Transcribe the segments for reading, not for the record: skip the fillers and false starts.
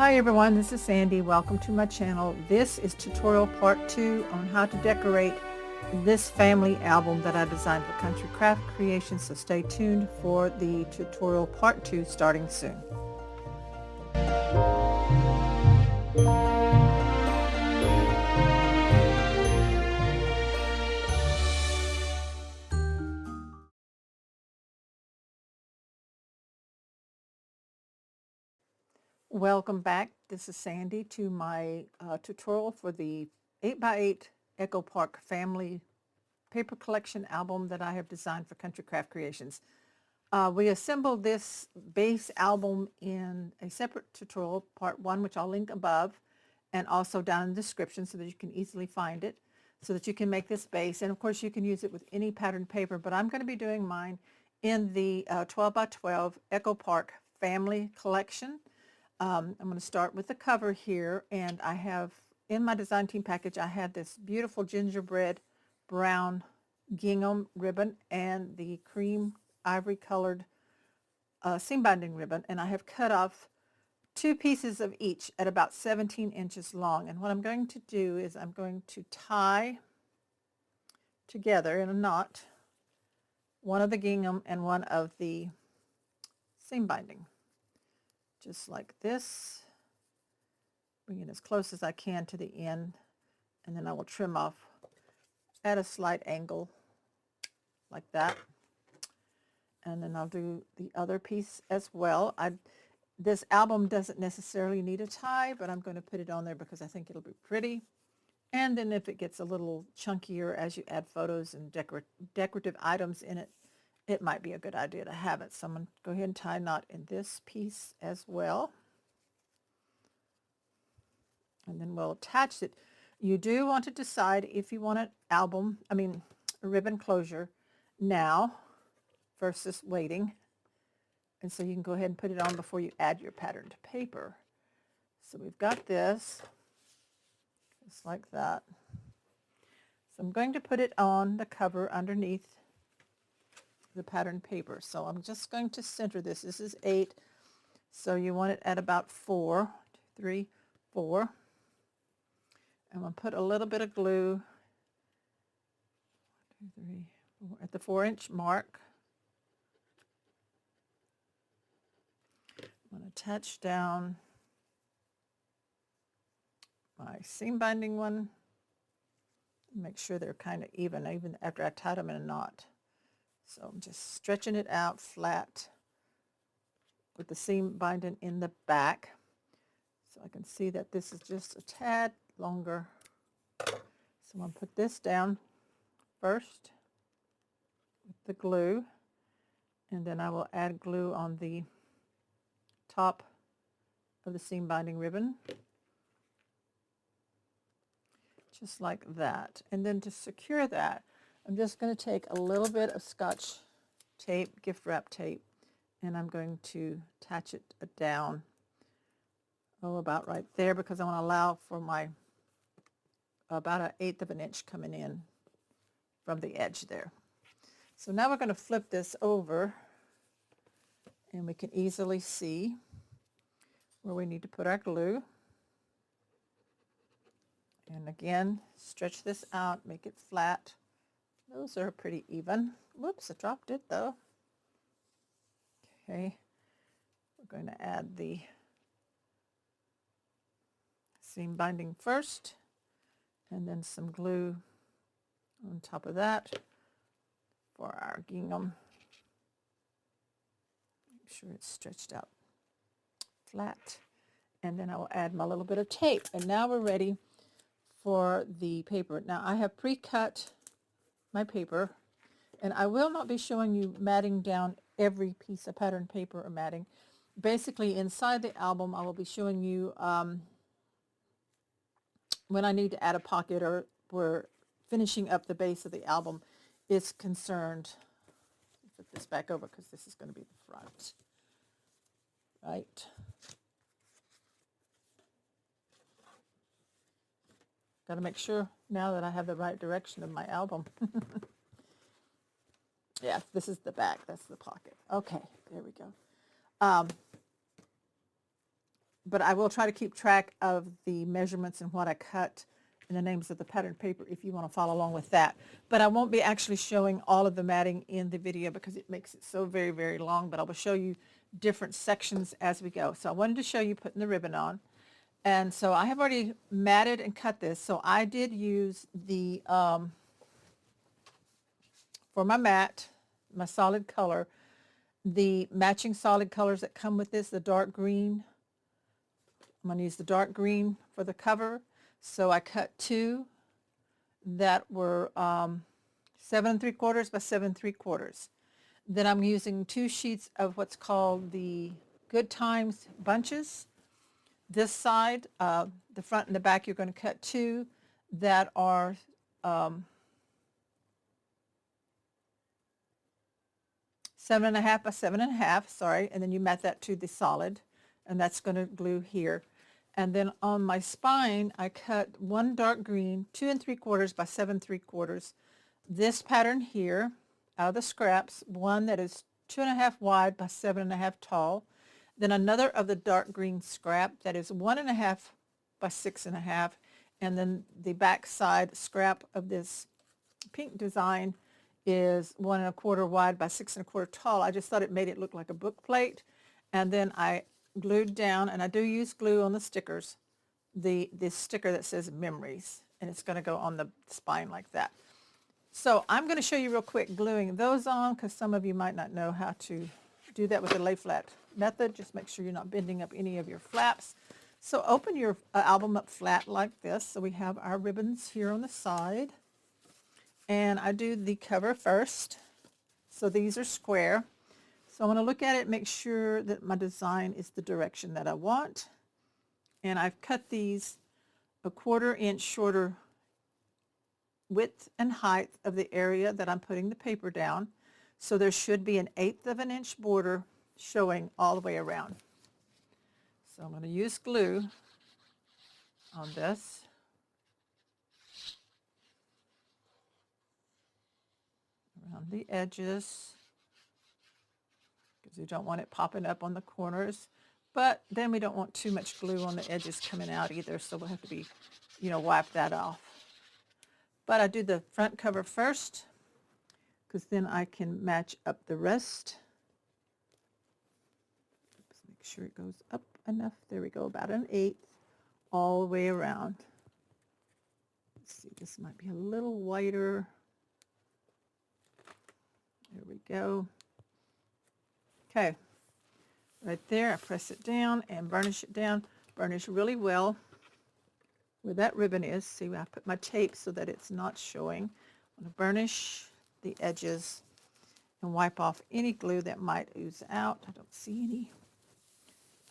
Hi everyone, this is Sandy. Welcome to my channel. This is tutorial part 2 on how to decorate this family album that I designed for Country Craft Creations, so stay tuned for the tutorial part 2 starting soon. Welcome back. This is Sandy to my tutorial for the 8x8 Echo Park family paper collection album that I have designed for Country Craft Creations. We assembled this base album in a separate tutorial, part 1, which I'll link above, and also down in the description so that you can easily find it, so that you can make this base. And of course you can use it with any pattern paper, but I'm going to be doing mine in the 12x12 Echo Park family collection. I'm going to start with the cover here, and I have in my design team package I had this beautiful gingerbread brown gingham ribbon and the cream ivory colored seam binding ribbon, and I have cut off 2 pieces of each at about 17 inches long. And what I'm going to do is I'm going to tie together in a knot one of the gingham and one of the seam binding, just like this. Bring it as close as I can to the end, and then I will trim off at a slight angle like that. And then I'll do the other piece as well. This album doesn't necessarily need a tie, but I'm going to put it on there because I think it'll be pretty. And then if it gets a little chunkier as you add photos and decorative items in it, it might be a good idea to have it. So I'm going to go ahead and tie a knot in this piece as well. And then we'll attach it. You do want to decide if you want a ribbon closure now versus waiting. And so you can go ahead and put it on before you add your patterned paper. So we've got this, just like that. So I'm going to put it on the cover underneath the patterned paper. So I'm just going to center this. This is 8, so you want it at about 4, 1, 2, 3, 4. I'm going to put a little bit of glue 1, 2, 3, 4, at the 4-inch mark. I'm going to attach down my seam binding one. Make sure they're kind of even after I tied them in a knot. So I'm just stretching it out flat with the seam binding in the back. So I can see that this is just a tad longer. So I'm going to put this down first with the glue, and then I will add glue on the top of the seam binding ribbon, just like that. And then to secure that, I'm just going to take a little bit of Scotch tape, gift wrap tape, and I'm going to attach it down, about right there, because I want to allow for my about 1/8 of an inch coming in from the edge there. So now we're going to flip this over, and we can easily see where we need to put our glue. And again, stretch this out, make it flat. Those are pretty even. Whoops, I dropped it though. Okay, we're going to add the seam binding first, and then some glue on top of that for our gingham. Make sure it's stretched out flat. And then I will add my little bit of tape. And now we're ready for the paper. Now I have pre-cut my paper, and I will not be showing you matting down every piece of pattern paper or matting. Basically inside the album I will be showing you when I need to add a pocket, or where finishing up the base of the album is concerned. Put this back over because this is going to be the front. Right. Got to make sure now that I have the right direction of my album. Yeah, this is the back. That's the pocket. Okay, there we go. but I will try to keep track of the measurements and what I cut and the names of the pattern paper if you want to follow along with that. But I won't be actually showing all of the matting in the video because it makes it so very, very long, but I will show you different sections as we go. So I wanted to show you putting the ribbon on. And so I have already matted and cut this. So I did use the, for my mat, my solid color, the matching solid colors that come with this, the dark green. I'm going to use the dark green for the cover. So I cut two that were 7 3/4 by 7 3/4. Then I'm using 2 sheets of what's called the Good Times bunches. This side, the front and the back, you're going to cut 2 that are 7.5 by 7.5, sorry, and then you mat that to the solid, and that's going to glue here. And then on my spine, I cut 1 dark green, 2 3/4 by 7 3/4. This pattern here, out of the scraps, one that is 2.5 wide by 7.5 tall. Then another of the dark green scrap that is 1.5 by 6.5. And then the back side scrap of this pink design is 1.25 wide by 6.25 tall. I just thought it made it look like a book plate. And then I glued down, and I do use glue on the stickers, this sticker that says memories, and it's going to go on the spine like that. So I'm going to show you real quick gluing those on because some of you might not know how to do that with the lay flat method. Just make sure you're not bending up any of your flaps. So open your album up flat like this. So we have our ribbons here on the side. And I do the cover first. So these are square. So I want to look at it, make sure that my design is the direction that I want. And I've cut these 1/4 inch shorter width and height of the area that I'm putting the paper down. So there should be 1/8 of an inch border showing all the way around. So I'm going to use glue on this. Around the edges, because you don't want it popping up on the corners. But then we don't want too much glue on the edges coming out either, so we'll have to be, wipe that off. But I do the front cover first, because then I can match up the rest. Oops, make sure it goes up enough. There we go, about 1/8 all the way around. Let's see, this might be a little whiter. There we go. Okay, right there, I press it down and burnish it down. Burnish really well where that ribbon is. See, I put my tape so that it's not showing. I'm going to burnish the edges and wipe off any glue that might ooze out. I don't see any.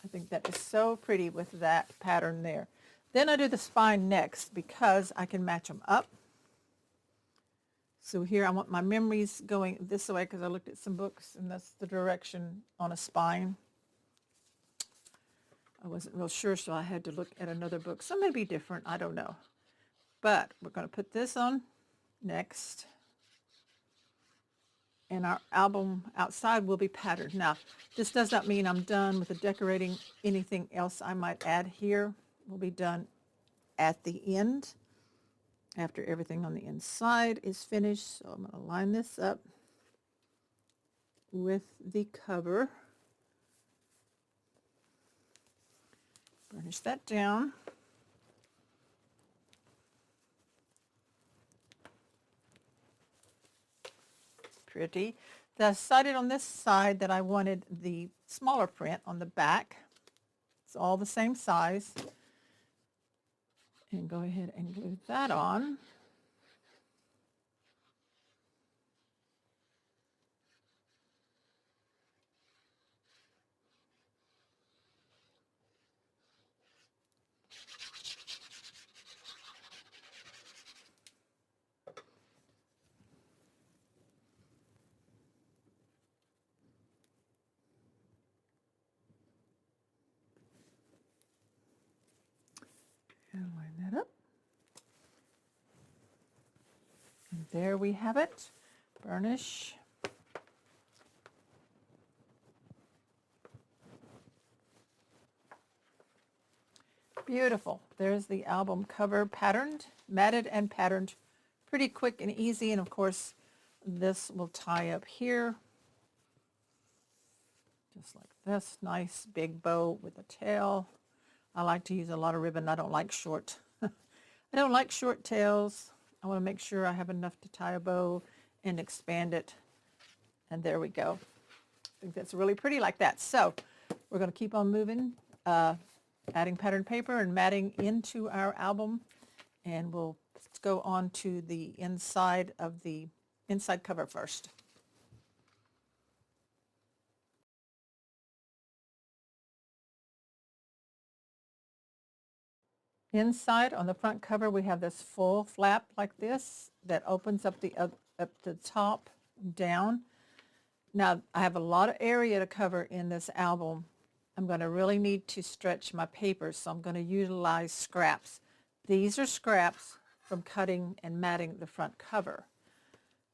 I think that is so pretty with that pattern there. Then I do the spine next because I can match them up. So here I want my memories going this way because I looked at some books and that's the direction on a spine. I wasn't real sure, so I had to look at another book. Some may be different, I don't know. But we're going to put this on next. And our album outside will be patterned. Now, this does not mean I'm done with the decorating. Anything else I might add here will be done at the end, after everything on the inside is finished. So I'm going to line this up with the cover. Burnish that down. Pretty. I decided on this side that I wanted the smaller print on the back. It's all the same size. And go ahead and glue that on. And line that up. And there we have it. Burnish. Beautiful. There's the album cover patterned, matted and patterned. Pretty quick and easy. And of course, this will tie up here. Just like this. Nice big bow with a tail. I like to use a lot of ribbon. I don't like short. I don't like short tails. I want to make sure I have enough to tie a bow and expand it. And there we go. I think that's really pretty like that. So we're going to keep on moving, adding pattern paper and matting into our album. And we'll go on to the inside of the inside cover first. Inside on the front cover, we have this full flap like this that opens up the top down. Now, I have a lot of area to cover in this album. I'm going to really need to stretch my paper, so I'm going to utilize scraps. These are scraps from cutting and matting the front cover.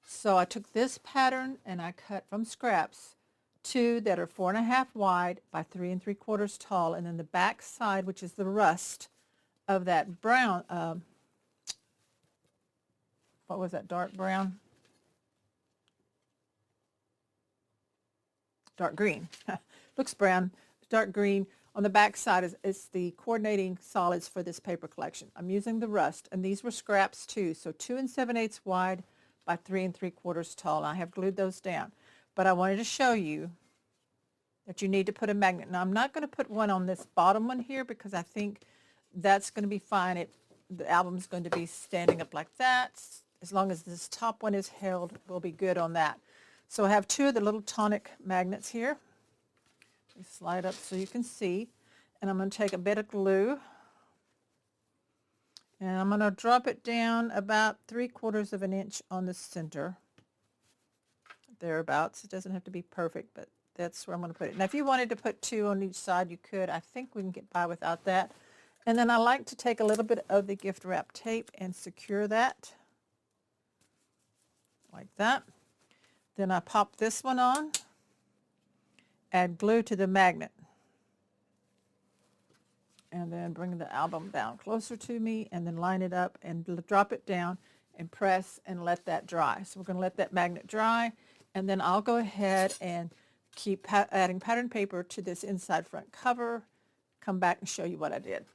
So I took this pattern and I cut from scraps 2 that are 4.5 wide by 3 3/4 tall, and then the back side, which is the rust of that brown, what was that, dark brown? Dark green. Looks brown, dark green. On the back side is the coordinating solids for this paper collection. I'm using the rust, and these were scraps too, so 2 7/8 wide by 3 3/4 tall. And I have glued those down. But I wanted to show you that you need to put a magnet. Now, I'm not going to put one on this bottom one here because I think that's going to be fine. The album's going to be standing up like that. As long as this top one is held, we'll be good on that. So I have 2 of the little tonic magnets here. Slide up so you can see. And I'm going to take a bit of glue. And I'm going to drop it down about 3/4 of an inch on the center. Thereabouts. It doesn't have to be perfect, but that's where I'm going to put it. Now, if you wanted to put 2 on each side, you could. I think we can get by without that. And then I like to take a little bit of the gift wrap tape and secure that. Like that. Then I pop this one on. Add glue to the magnet. And then bring the album down closer to me and then line it up and drop it down and press and let that dry. So we're going to let that magnet dry, and then I'll go ahead and keep adding pattern paper to this inside front cover, come back and show you what I did.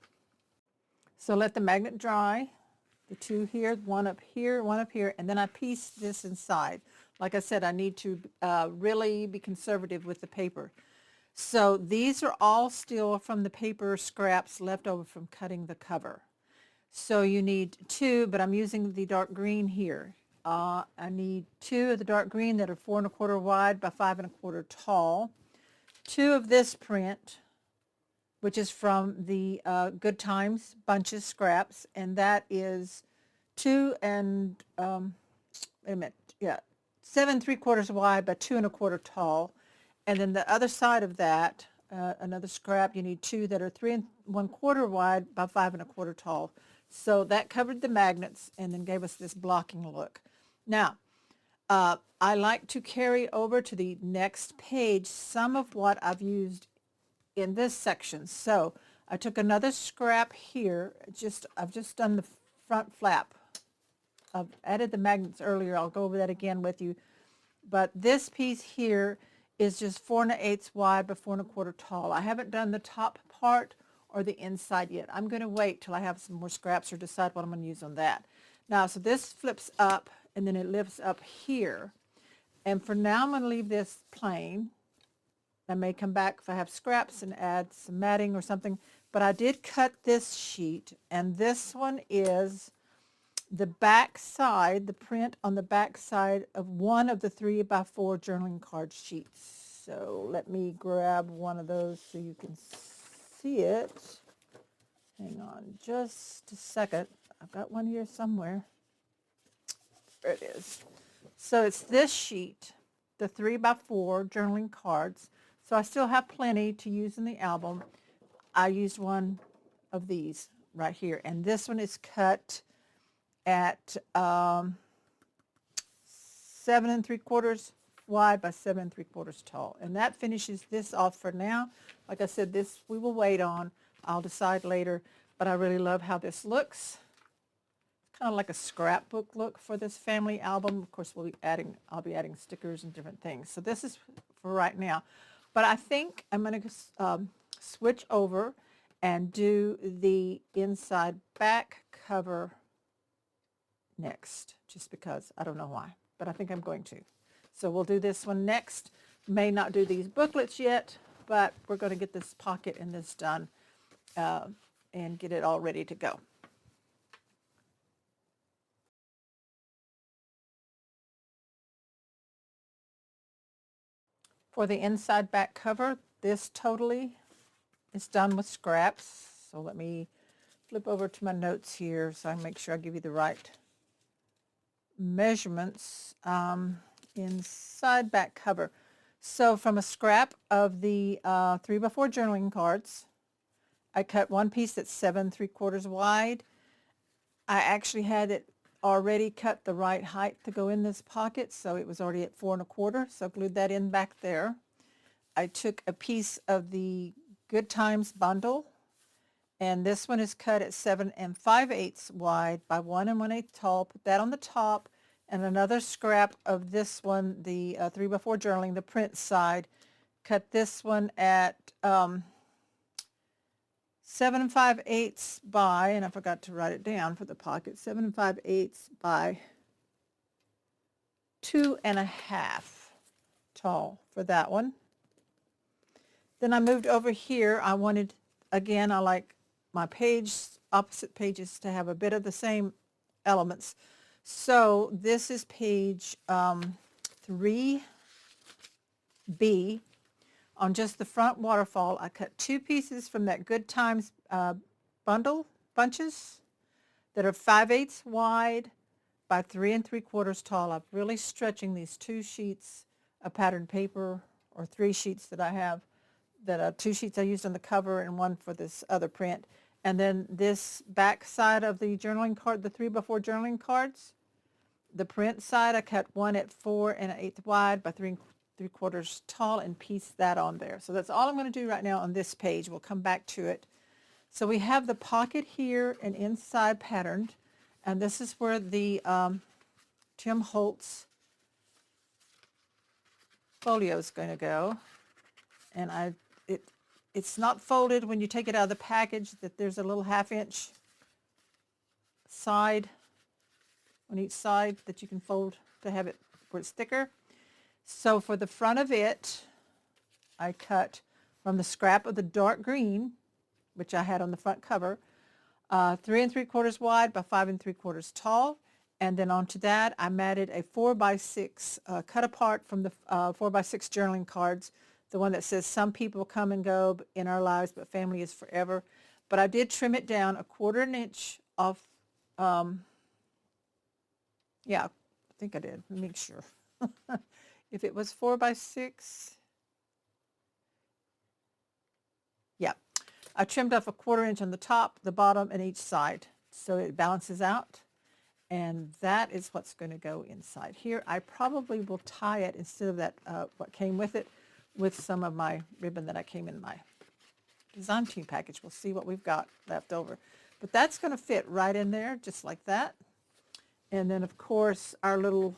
So let the magnet dry, the 2 here, one up here, and then I piece this inside. Like I said, I need to really be conservative with the paper. So these are all still from the paper scraps left over from cutting the cover. So you need 2, but I'm using the dark green here. I need 2 of the dark green that are 4 1/4 wide by 5 1/4 tall. 2 of this print, which is from the Good Times Bunches scraps, and that is 2 and, wait a minute, yeah, 7 3/4 wide by 2 1/4 tall. And then the other side of that, another scrap, you need 2 that are 3 1/4 wide by 5 1/4 tall. So that covered the magnets and then gave us this blocking look. Now, I like to carry over to the next page some of what I've used in this section. So I took another scrap here. I've just done the front flap. I've added the magnets earlier. I'll go over that again with you. But this piece here is just 4 1/8 wide by 4 1/4 tall. I haven't done the top part or the inside yet. I'm going to wait till I have some more scraps or decide what I'm going to use on that. Now, so this flips up and then it lifts up here. And for now, I'm going to leave this plain. I may come back if I have scraps and add some matting or something. But I did cut this sheet, and this one is the back side, the print on the back side of one of the 3 by 4 journaling card sheets. So let me grab one of those so you can see it. Hang on just a second. I've got one here somewhere. There it is. So it's this sheet, the 3 by 4 journaling cards. So I still have plenty to use in the album. I used one of these right here, and this one is cut at 7 3/4 wide by 7 3/4 tall, and that finishes this off for now. Like I said, this we will wait on. I'll decide later, but I really love how this looks. Kind of like a scrapbook look for this family album. Of course, I'll be adding stickers and different things. So this is for right now. But I think I'm going to switch over and do the inside back cover next, just because I don't know why, but I think I'm going to. So we'll do this one next. May not do these booklets yet, but we're going to get this pocket and this done and get it all ready to go. For the inside back cover, this totally is done with scraps. So let me flip over to my notes here so I make sure I give you the right measurements. Inside back cover. So from a scrap of the 3x4 journaling cards, I cut one piece that's 7 3/4 wide. I actually had it already cut the right height to go in this pocket, so it was already at 4 1/4, so I glued that in back there. I took a piece of the Good Times bundle, and this one is cut at 7 5/8 wide by 1 1/8 tall. Put that on the top, and another scrap of this one, the 3x4 journaling, the print side. Cut this one at 7 5/8 by, and I forgot to write it down for the pocket, 7 5/8 by 2 1/2 tall for that one. Then I moved over here. I wanted, again, I like my opposite pages to have a bit of the same elements. So this is page 3B. On just the front waterfall, I cut 2 pieces from that Good Times bunches that are 5/8 wide by 3 3/4 tall. I'm really stretching these 2 sheets of patterned paper, or 3 sheets that I have, that are 2 sheets I used on the cover and 1 for this other print. And then this back side of the journaling card, the 3x4 journaling cards, the print side, I cut 1 at 4 1/8 wide by 3 3/4 tall and pieced that on there. So that's all I'm going to do right now on this page. We'll come back to it. So we have the pocket here and inside patterned, and this is where the Tim Holtz folio is going to go. And it's not folded when you take it out of the package, that there's a little 1/2 inch side on each side that you can fold to have it where it's thicker. So for the front of it, I cut from the scrap of the dark green, which I had on the front cover, 3 3/4 wide by 5 3/4 tall. And then onto that, I matted a 4x6 cut apart from the 4x6 journaling cards, the one that says, "Some people come and go in our lives, but family is forever." But I did trim it down a 1/4 inch off. Yeah, I think I did. Let me make sure. If it was 4x6, yeah, I trimmed off a 1/4 inch on the top, the bottom, and each side, so it balances out. And that is what's going to go inside here. I probably will tie it, instead of that, what came with it, with some of my ribbon that I came in my design team package. We'll see what we've got left over. But that's going to fit right in there, just like that. And then, of course, our little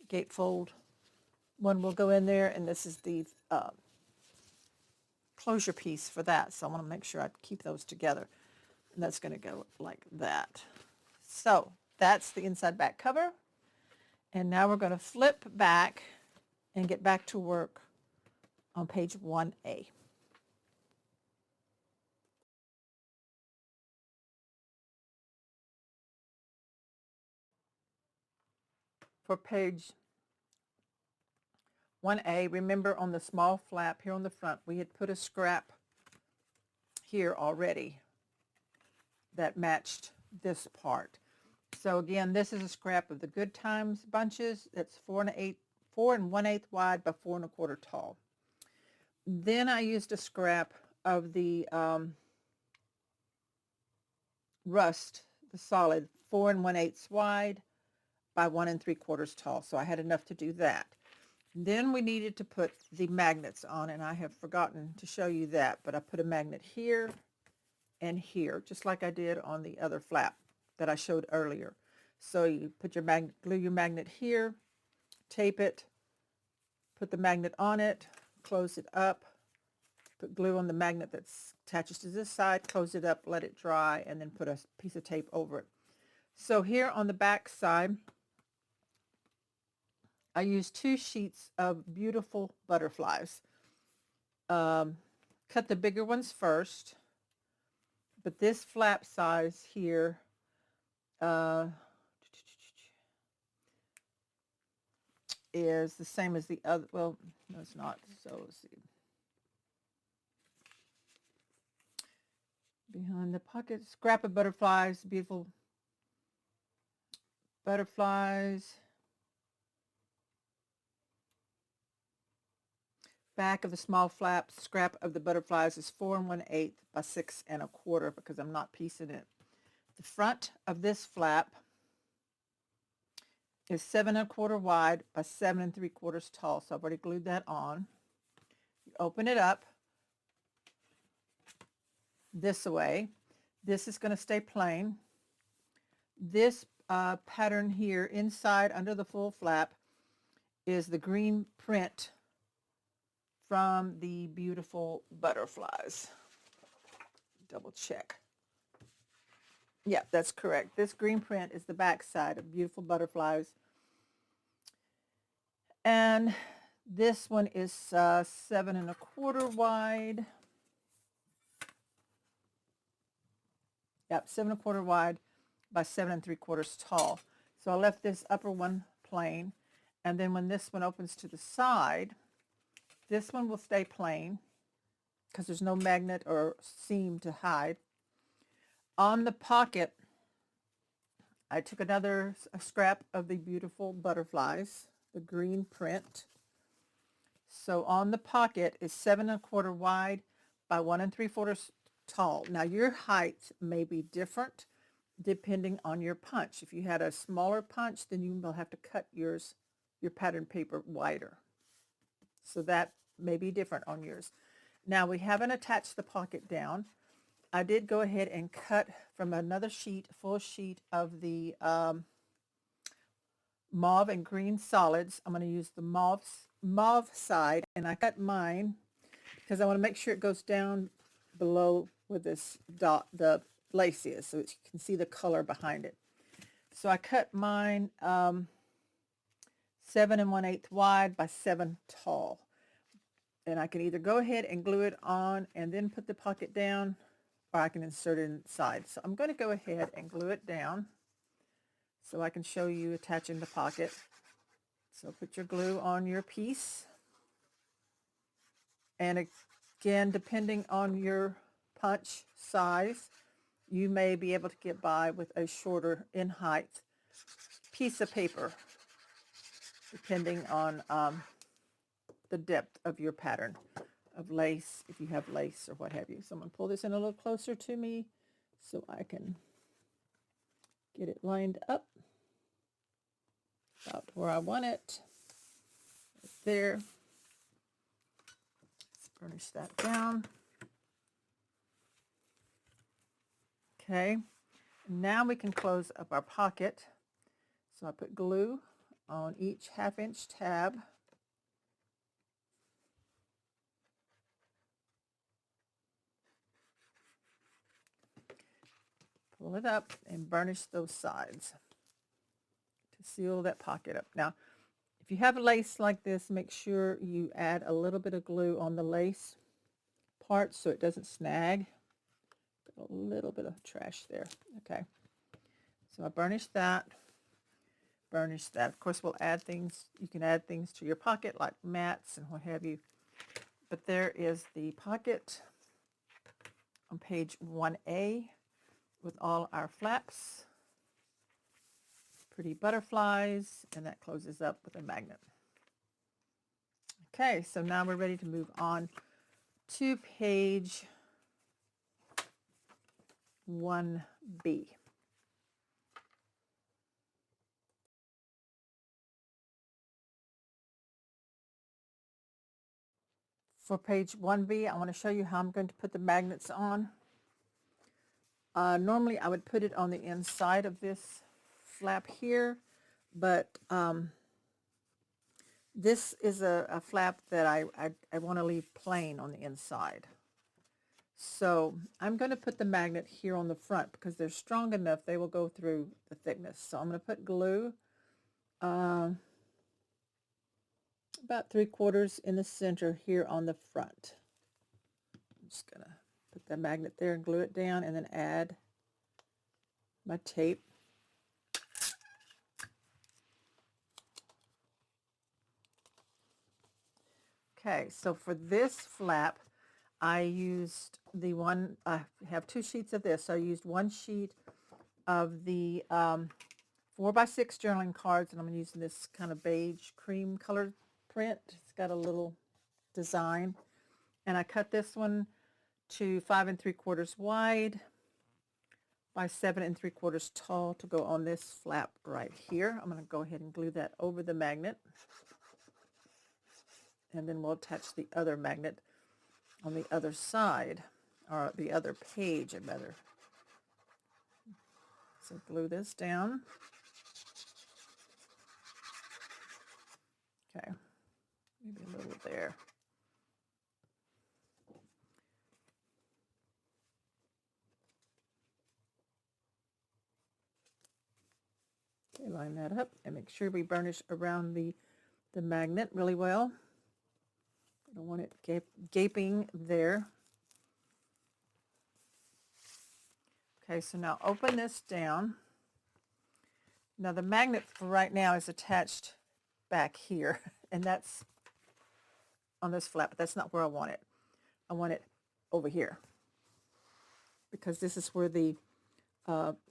gatefold one will go in there, and this is the closure piece for that. So I want to make sure I keep those together. And that's going to go like that. So that's the inside back cover. And now we're going to flip back and get back to work on page 1A. For page 1A, remember on the small flap here on the front, we had put a scrap here already that matched this part. So again, this is a scrap of the Good Times bunches. It's 4 1/8 wide by 4 1/4 tall. Then I used a scrap of the Rust, the solid, 4 1/8 wide by 1 3/4 tall. So I had enough to do that. Then we needed to put the magnets on, and I have forgotten to show you that, but I put a magnet here and here, just like I did on the other flap that I showed earlier. So you put your magnet, glue your magnet here, tape it, put the magnet on it, close it up, put glue on the magnet that attaches to this side, close it up, let it dry, and then put a piece of tape over it. So here on the back side, I used 2 sheets of beautiful butterflies. Cut the bigger ones first, but this flap size here is the same as the other. Well, no, it's not. So let's see. Behind the pocket, scrap of butterflies, beautiful butterflies. Back of the small flap, scrap of the butterflies is 4 1/8 by 6 1/4 because I'm not piecing it. The front of this flap is 7 1/4 wide by 7 3/4 tall. So I've already glued that on. You open it up this way. This is going to stay plain. This pattern here inside under the full flap is the green print from the beautiful butterflies. Double check. Yeah, that's correct. This green print is the back side of beautiful butterflies. And this one is 7 1/4 wide. Yep, 7 1/4 wide by 7 3/4 tall. So I left this upper one plain. And then when this one opens to the side, this one will stay plain because there's no magnet or seam to hide. On the pocket, I took a scrap of the beautiful butterflies, the green print. So on the pocket is 7 1/4 wide by 1 3/4 tall. Now your height may be different depending on your punch. If you had a smaller punch, then you will have to cut your pattern paper wider. So that may be different on yours. Now we haven't attached the pocket down. I did go ahead and cut from another sheet, full sheet of the mauve and green solids. I'm going to use the mauve side, and I cut mine because I want to make sure it goes down below where this dot, the lace is, so you can see the color behind it. So I cut mine 7 1/8 wide by 7 tall. And I can either go ahead and glue it on and then put the pocket down, or I can insert it inside. So I'm going to go ahead and glue it down so I can show you attaching the pocket. So put your glue on your piece. And again, depending on your punch size, you may be able to get by with a shorter in height piece of paper, depending on the depth of your pattern of lace, if you have lace or what have you. So I'm going to pull this in a little closer to me so I can get it lined up about where I want it. Right there. Let's burnish that down. Okay, now we can close up our pocket. So I put glue on each 1/2 inch tab. Pull it up and burnish those sides to seal that pocket up. Now, if you have lace like this, make sure you add a little bit of glue on the lace part so it doesn't snag. Got a little bit of trash there. Okay. So I burnished that. Burnish that. Of course, we'll add things. You can add things to your pocket like mats and what have you. But there is the pocket on page 1A with all our flaps, pretty butterflies, and that closes up with a magnet. Okay, so now we're ready to move on to page 1B. For page 1B, I want to show you how I'm going to put the magnets on. Normally I would put it on the inside of this flap here, but this is a flap that I want to leave plain on the inside. So I'm going to put the magnet here on the front because they're strong enough they will go through the thickness. So I'm going to put glue about 3/4 in the center here on the front. I'm just going to put the magnet there and glue it down and then add my tape. Okay, so for this flap, I used the one, I have 2 sheets of this. So I used 1 sheet of the 4x6 journaling cards, and I'm using this kind of beige cream colored print. It's got a little design. And I cut this one to 5 3/4 wide by 7 3/4 tall to go on this flap right here. I'm going to go ahead and glue that over the magnet. And then we'll attach the other magnet on the other side, or the other page, better. So glue this down. Okay, maybe a little there. Okay, line that up and make sure we burnish around the magnet really well. I don't want it gaping there. Okay, so now open this down. Now the magnet for right now is attached back here, and that's on this flap, but that's not where I want it. I want it over here because this is where the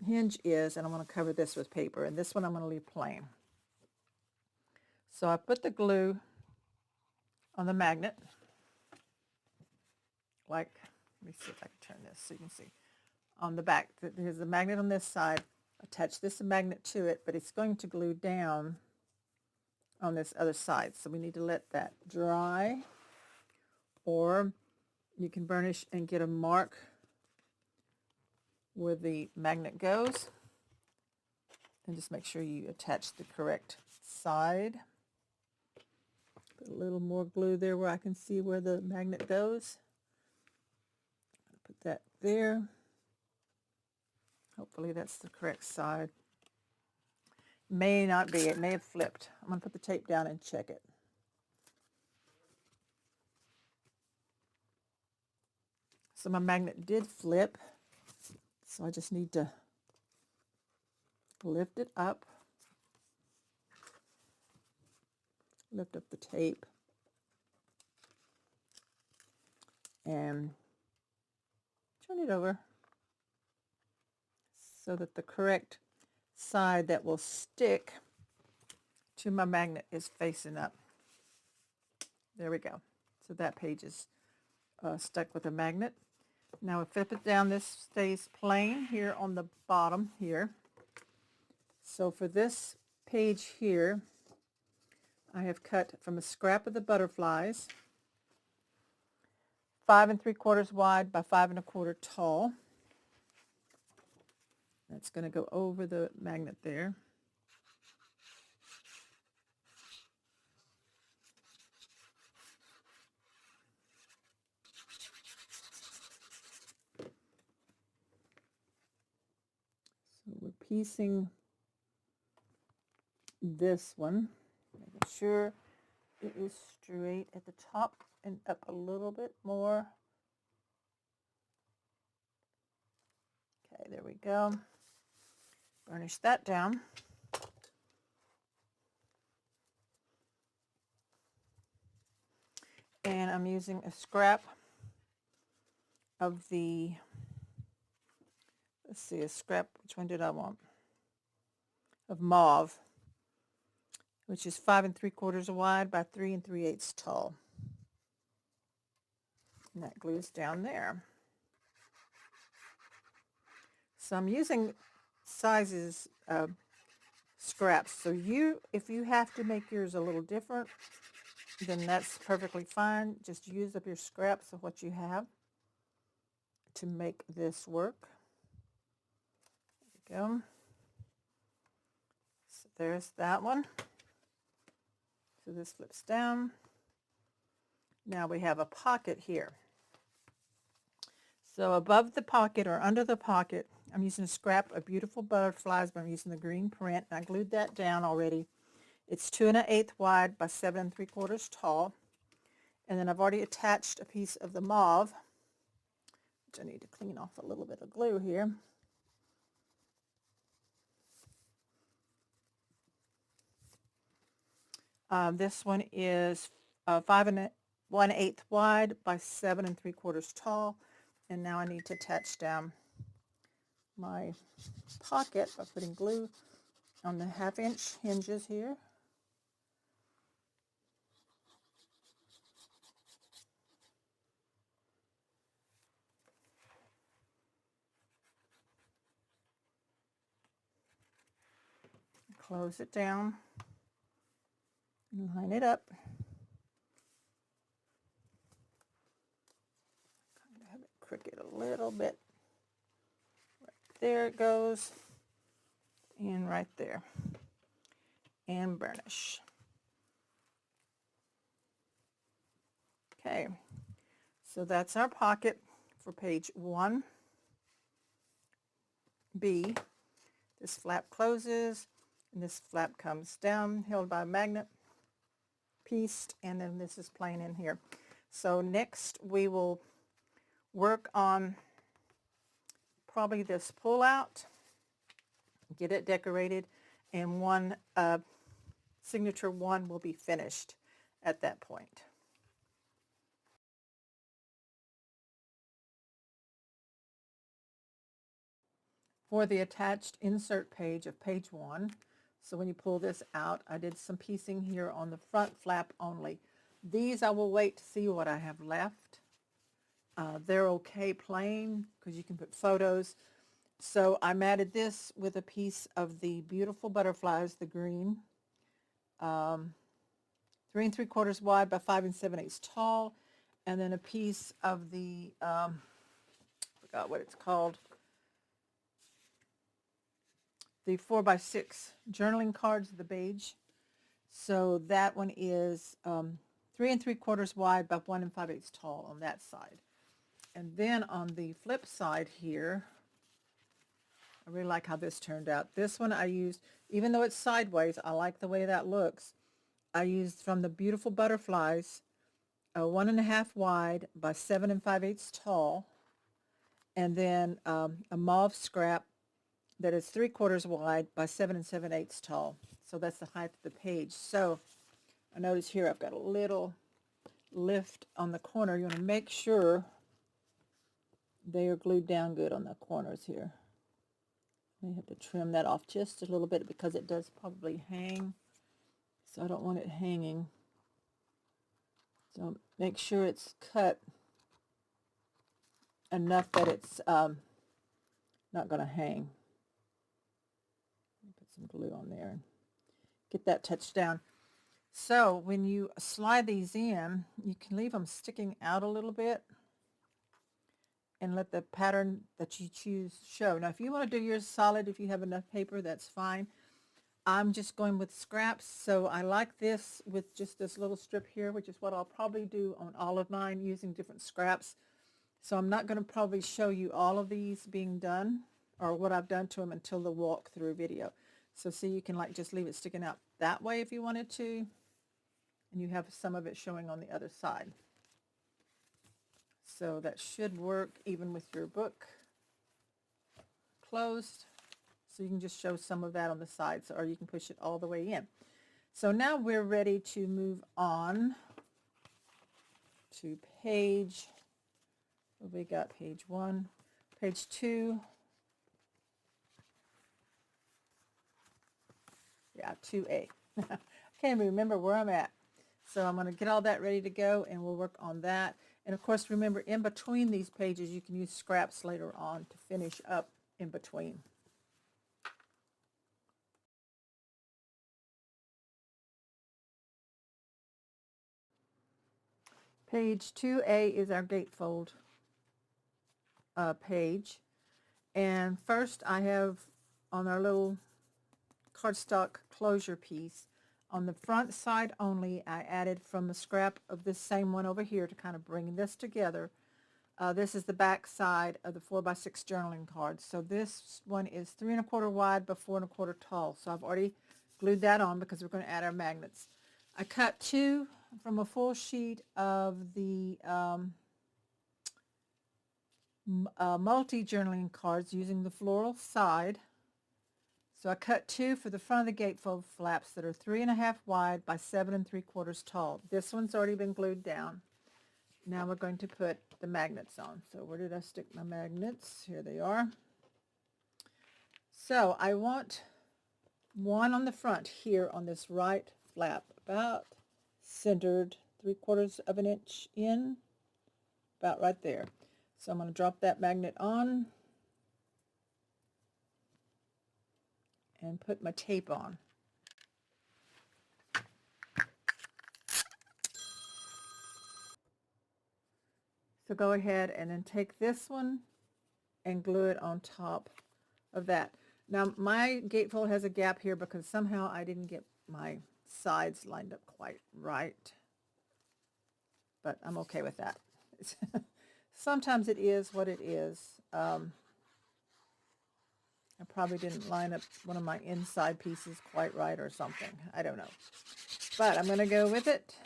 hinge is, and I want to cover this with paper, and this one I'm going to leave plain. So I put the glue on the magnet, like, let me see if I can turn this so you can see. On the back, there's a magnet on this side. Attach this magnet to it, but it's going to glue down on this other side. So we need to let that dry, or you can burnish and get a mark where the magnet goes, and just make sure you attach the correct side. Put a little more glue there where I can see where the magnet goes. Put that there. Hopefully that's the correct side. May not be. It may have flipped. I'm going to put the tape down and check it. So my magnet did flip. So I just need to lift it up. Lift up the tape. And turn it over so that the correct side that will stick to my magnet is facing up. There we go. So that page is stuck with a magnet. Now if I flip it down, this stays plain here on the bottom here. So for this page here, I have cut from a scrap of the butterflies, 5 3/4 wide by 5 1/4 tall. That's going to go over the magnet there. So we're piecing this one, making sure it is straight at the top and up a little bit more. Okay, there we go. Burnish that down. And I'm using a scrap of the, let's see, a scrap, which one did I want? Of mauve, which is 5 3/4 wide by 3 3/8 tall. And that glues down there. So I'm using sizes of scraps. So if you have to make yours a little different, then that's perfectly fine. Just use up your scraps of what you have to make this work. go. So there's that one. So this flips down. Now we have a pocket here. So above the pocket or under the pocket, I'm using a scrap of beautiful butterflies, but I'm using the green print. I glued that down already. It's 2 1/8 wide by 7 3/4 tall. And then I've already attached a piece of the mauve, which I need to clean off a little bit of glue here. This one is 5 1/8 wide by 7 3/4 tall. And now I need to attach down my pocket by putting glue on the 1/2-inch hinges here. Close it down and line it up. Kind of have it crooked a little bit. Right there it goes, and right there. And burnish. Okay, so that's our pocket for page 1B. This flap closes, and this flap comes down, held by a magnet, pieced, and then this is plain in here. So next we will work on probably this pull out, get it decorated, and one signature one will be finished at that point. For the attached insert page of page 1, so when you pull this out, I did some piecing here on the front flap only. These I will wait to see what I have left. They're okay plain because you can put photos. So I matted this with a piece of the beautiful butterflies, the green, 3 3/4 wide by 5 7/8 tall, and then a piece of the, forgot what it's called, the 4x6 journaling cards, the beige. So that one is 3 3/4 wide by 1 5/8 tall on that side. And then on the flip side here, I really like how this turned out. This one I used, even though it's sideways, I like the way that looks. I used from the beautiful butterflies, 1 1/2 wide by 7 5/8 tall, and then a mauve scrap that is 3/4 wide by 7 7/8 tall. So that's the height of the page. So I notice here I've got a little lift on the corner. You want to make sure they are glued down good on the corners here. I have to trim that off just a little bit because it does probably hang. So I don't want it hanging. So make sure it's cut enough that it's not going to hang. Put some glue on there and get that touched down. So when you slide these in, you can leave them sticking out a little bit and let the pattern that you choose show. Now, if you want to do yours solid, if you have enough paper, that's fine. I'm just going with scraps, so I like this with just this little strip here, which is what I'll probably do on all of mine using different scraps. So I'm not going to probably show you all of these being done or what I've done to them until the walkthrough video. So see, you can like just leave it sticking out that way if you wanted to, and you have some of it showing on the other side. So that should work even with your book closed. So you can just show some of that on the sides, or you can push it all the way in. So now we're ready to move on to page, what we got, page 1, page 2. Yeah, 2A. I can't even remember where I'm at. So I'm going to get all that ready to go, and we'll work on that. And of course, remember, in between these pages, you can use scraps later on to finish up in between. Page 2A is our gatefold page. And first I have on our little cardstock closure piece. On the front side only, I added from the scrap of this same one over here to kind of bring this together. This is the back side of the 4x6 journaling card. So this one is 3 1/4 wide by 4 1/4 tall. So I've already glued that on because we're going to add our magnets. I cut 2 from a full sheet of the multi-journaling cards using the floral side. So I cut 2 for the front of the gatefold flaps that are 3 1/2 wide by 7 3/4 tall. This one's already been glued down. Now we're going to put the magnets on. So where did I stick my magnets? Here they are. So I want one on the front here on this right flap, about centered 3/4 of an inch in, about right there. So I'm going to drop that magnet on and put my tape on. So go ahead and then take this one and glue it on top of that. Now my gatefold has a gap here because somehow I didn't get my sides lined up quite right, but I'm okay with that. Sometimes it is what it is. I probably didn't line up one of my inside pieces quite right or something. I don't know. But I'm going to go with it.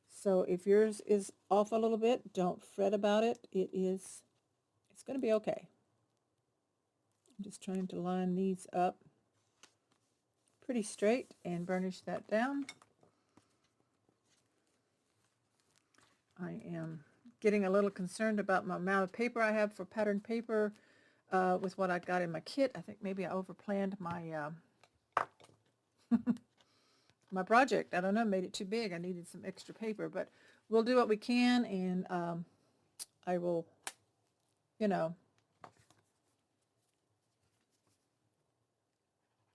So if yours is off a little bit, don't fret about it. It's going to be okay. I'm just trying to line these up pretty straight and burnish that down. I am getting a little concerned about my amount of paper I have for pattern paper with what I got in my kit. I think maybe I overplanned my my project. I don't know, made it too big. I needed some extra paper, but we'll do what we can, and I will, you know,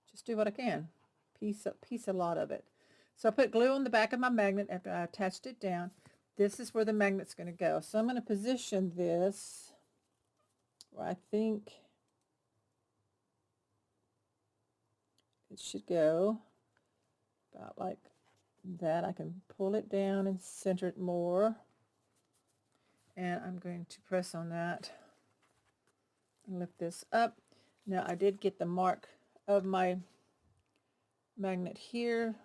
just do what I can. Piece a lot of it. So I put glue on the back of my magnet after I attached it down. This is where the magnet's going to go. So I'm going to position this where I think it should go. About like that. I can pull it down and center it more. And I'm going to press on that and lift this up. Now I did get the mark of my magnet here.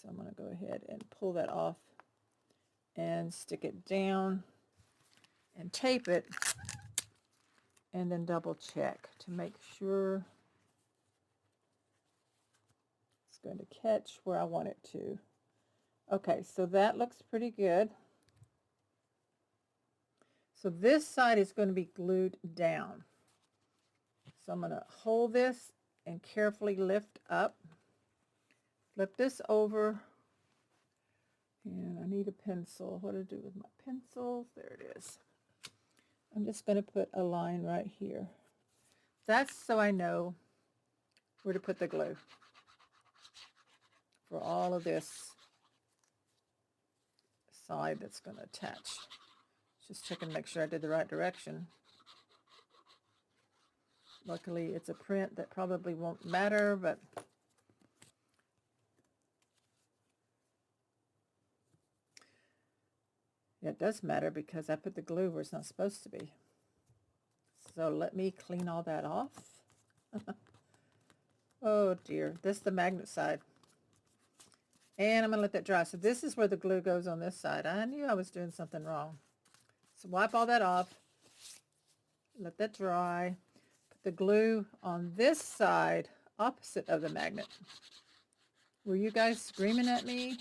So I'm going to go ahead and pull that off and stick it down and tape it, and then double check to make sure it's going to catch where I want it to. Okay, so that looks pretty good. So this side is going to be glued down. So I'm going to hold this and carefully lift up. Flip this over. And I need a pencil. What do I do with my pencils? There it is. I'm just going to put a line right here. That's so I know where to put the glue for all of this side that's going to attach. Just check and make sure I did the right direction. Luckily, it's a print that probably won't matter, but yeah, it does matter because I put the glue where it's not supposed to be. So let me clean all that off. Oh dear, this is the magnet side. And I'm going to let that dry. So this is where the glue goes on this side. I knew I was doing something wrong. So wipe all that off. Let that dry. Put the glue on this side, opposite of the magnet. Were you guys screaming at me?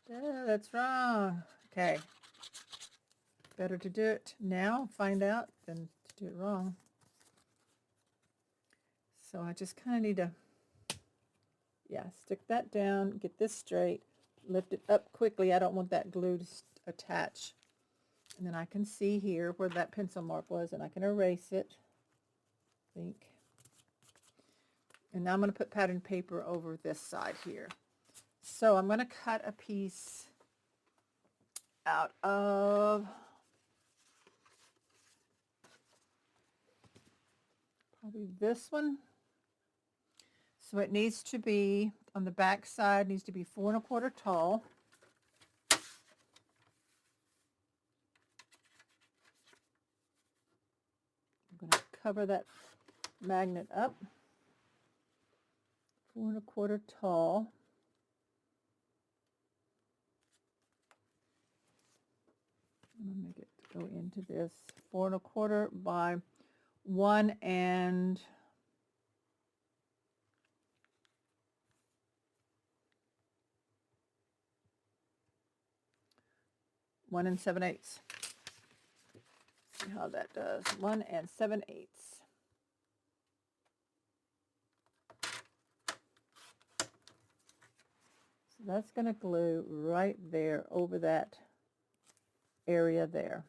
Yeah, that's wrong. Okay. Better to do it now, find out, than to do it wrong. So I just kind of need to, yeah, stick that down, get this straight, lift it up quickly. I don't want that glue to attach. And then I can see here where that pencil mark was, and I can erase it, I think. And now I'm going to put pattern paper over this side here. So I'm going to cut a piece out of probably this one. So it needs to be, on the back side, needs to be 4 1/4 tall. I'm going to cover that magnet up. 4 1/4 tall. I'm going to make it go into this 4 1/4 by 1 and 7/8. See how that does. 1 7/8. So that's going to glue right there over that area there.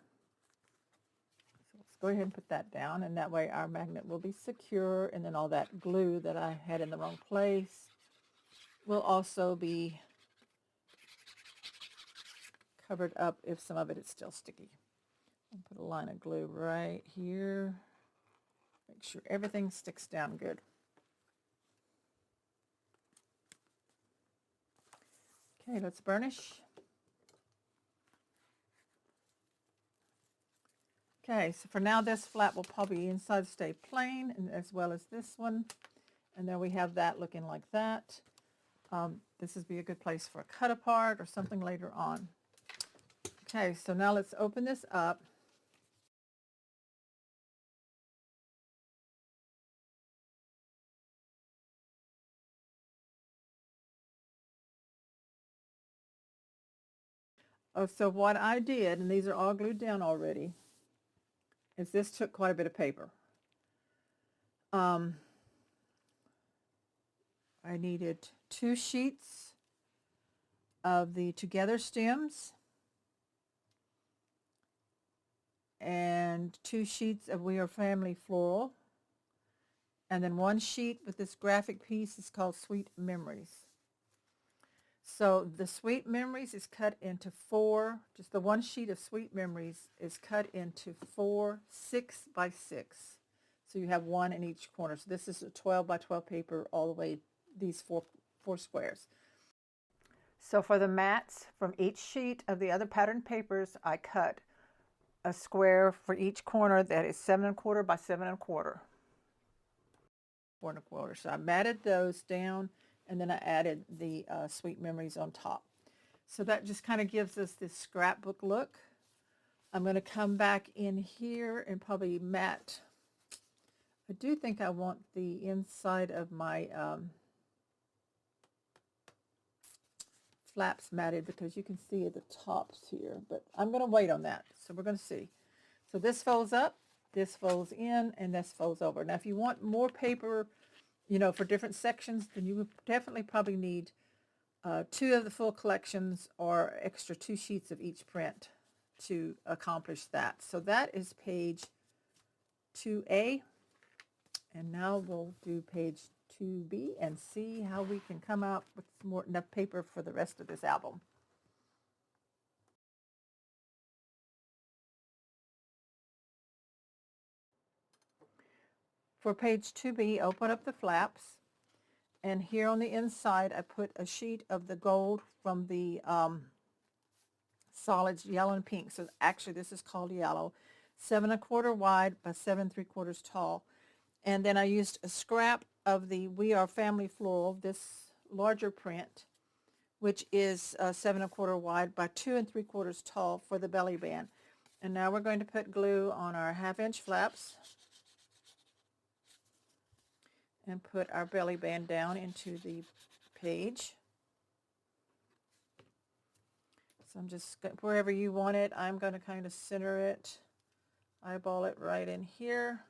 So let's go ahead and put that down, and that way our magnet will be secure, and then all that glue that I had in the wrong place will also be covered up if some of it is still sticky. I'll put a line of glue right here. Make sure everything sticks down good. Okay, let's burnish. Okay, so for now this flap will probably inside stay plain, and as well as this one. And then we have that looking like that. This would be a good place for a cut apart or something later on. Okay, so now let's open this up. Oh, so what I did, and these are all glued down already, is this took quite a bit of paper. I needed 2 sheets of the Together stems and 2 sheets of We Are Family floral, and then 1 sheet with this graphic piece is called Sweet Memories. So the Sweet Memories is cut into 4, just the 1 sheet of Sweet Memories is cut into 4 6 by 6. So you have 1 in each corner. So this is a 12 by 12 paper all the way, these four squares. So for the mats, from each sheet of the other patterned papers, I cut a square for each corner that is 7 1/4 by 7 1/4. 4 1/4. So I matted those down, and then I added the Sweet Memories on top. So that just kind of gives us this scrapbook look. I'm going to come back in here and probably mat. I do think I want the inside of my flaps matted because you can see at the tops here, but I'm going to wait on that. So we're going to see. So this folds up, this folds in, and this folds over. Now if you want more paper, you know, for different sections, then you would definitely probably need 2 of the full collections or extra 2 sheets of each print to accomplish that. So that is page 2A, and now we'll do page 2B and see how we can come out with enough paper for the rest of this album. For page 2B, open up the flaps, and here on the inside I put a sheet of the gold from the solids, yellow and pink. So actually this is called yellow, 7 1/4 wide by 7 3/4 tall. And then I used a scrap of the We Are Family floral, this larger print, which is 7 1/4 wide by 2 3/4 tall for the belly band. And now we're going to put glue on our 1/2 inch flaps and put our belly band down into the page. So I'm just, wherever you want it, I'm going to kind of center it, eyeball it right in here,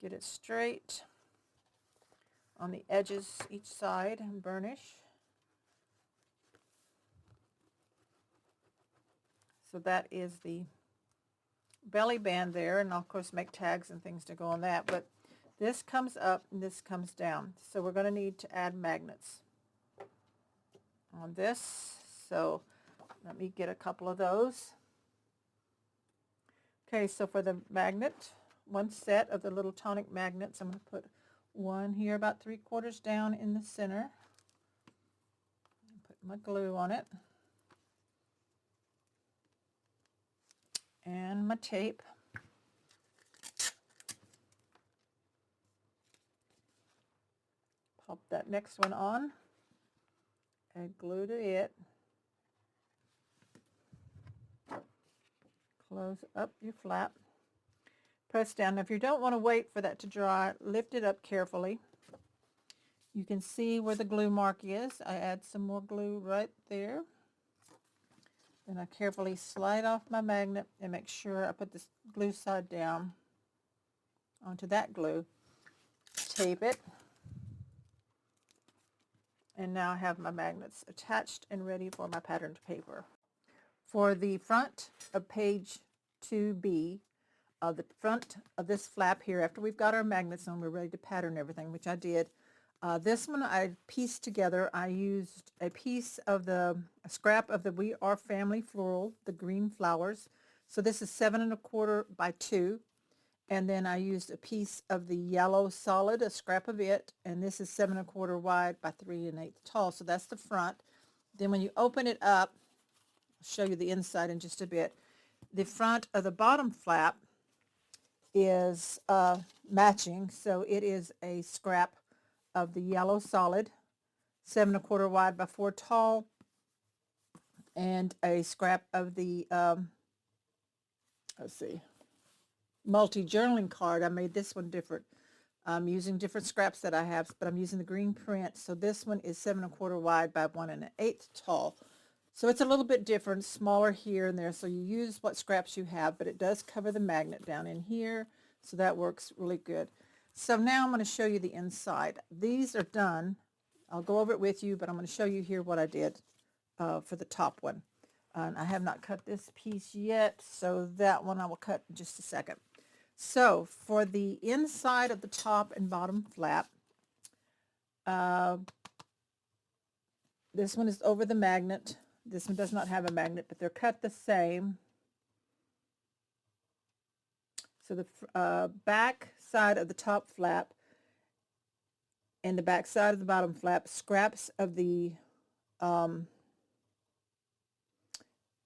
get it straight on the edges each side and burnish. So that is the belly band there, and I'll of course make tags and things to go on that, but this comes up and this comes down. So we're going to need to add magnets on this. So let me get a couple of those. Okay, so for the magnet, one set of the little tonic magnets. I'm going to put one here about 3/4 down in the center. Put my glue on it. And my tape. Pop that next one on. Add glue to it. Close up your flap. Press down. Now, if you don't want to wait for that to dry, lift it up carefully. You can see where the glue mark is. I add some more glue right there. Then I carefully slide off my magnet and make sure I put this glue side down onto that glue. Tape it. And now I have my magnets attached and ready for my patterned paper. For the front of page 2B, the front of this flap here, after we've got our magnets on, we're ready to pattern everything, which I did. This one I pieced together. I used a piece of a scrap of the We Are Family floral, the green flowers. So this is 7 1/4 by 2. And then I used a piece of the yellow solid, a scrap of it, and this is 7 1/4 wide by 3 1/8 tall. So that's the front. Then when you open it up, I'll show you the inside in just a bit. The front of the bottom flap is matching, so it is a scrap of the yellow solid, 7 1/4 wide by 4 tall, and a scrap of the let's see, multi-journaling card. I made this one different. I'm using different scraps that I have, but I'm using the green print. So this one is 7 1/4 wide by 1 1/8 tall. So it's a little bit different, smaller here and there. So you use what scraps you have, but it does cover the magnet down in here. So that works really good. So now I'm going to show you the inside. These are done. I'll go over it with you, but I'm going to show you here what I did for the top one. And I have not cut this piece yet, so that one I will cut in just a second. So for the inside of the top and bottom flap, this one is over the magnet. This one does not have a magnet, but they're cut the same. So the back side of the top flap and the back side of the bottom flap, scraps of the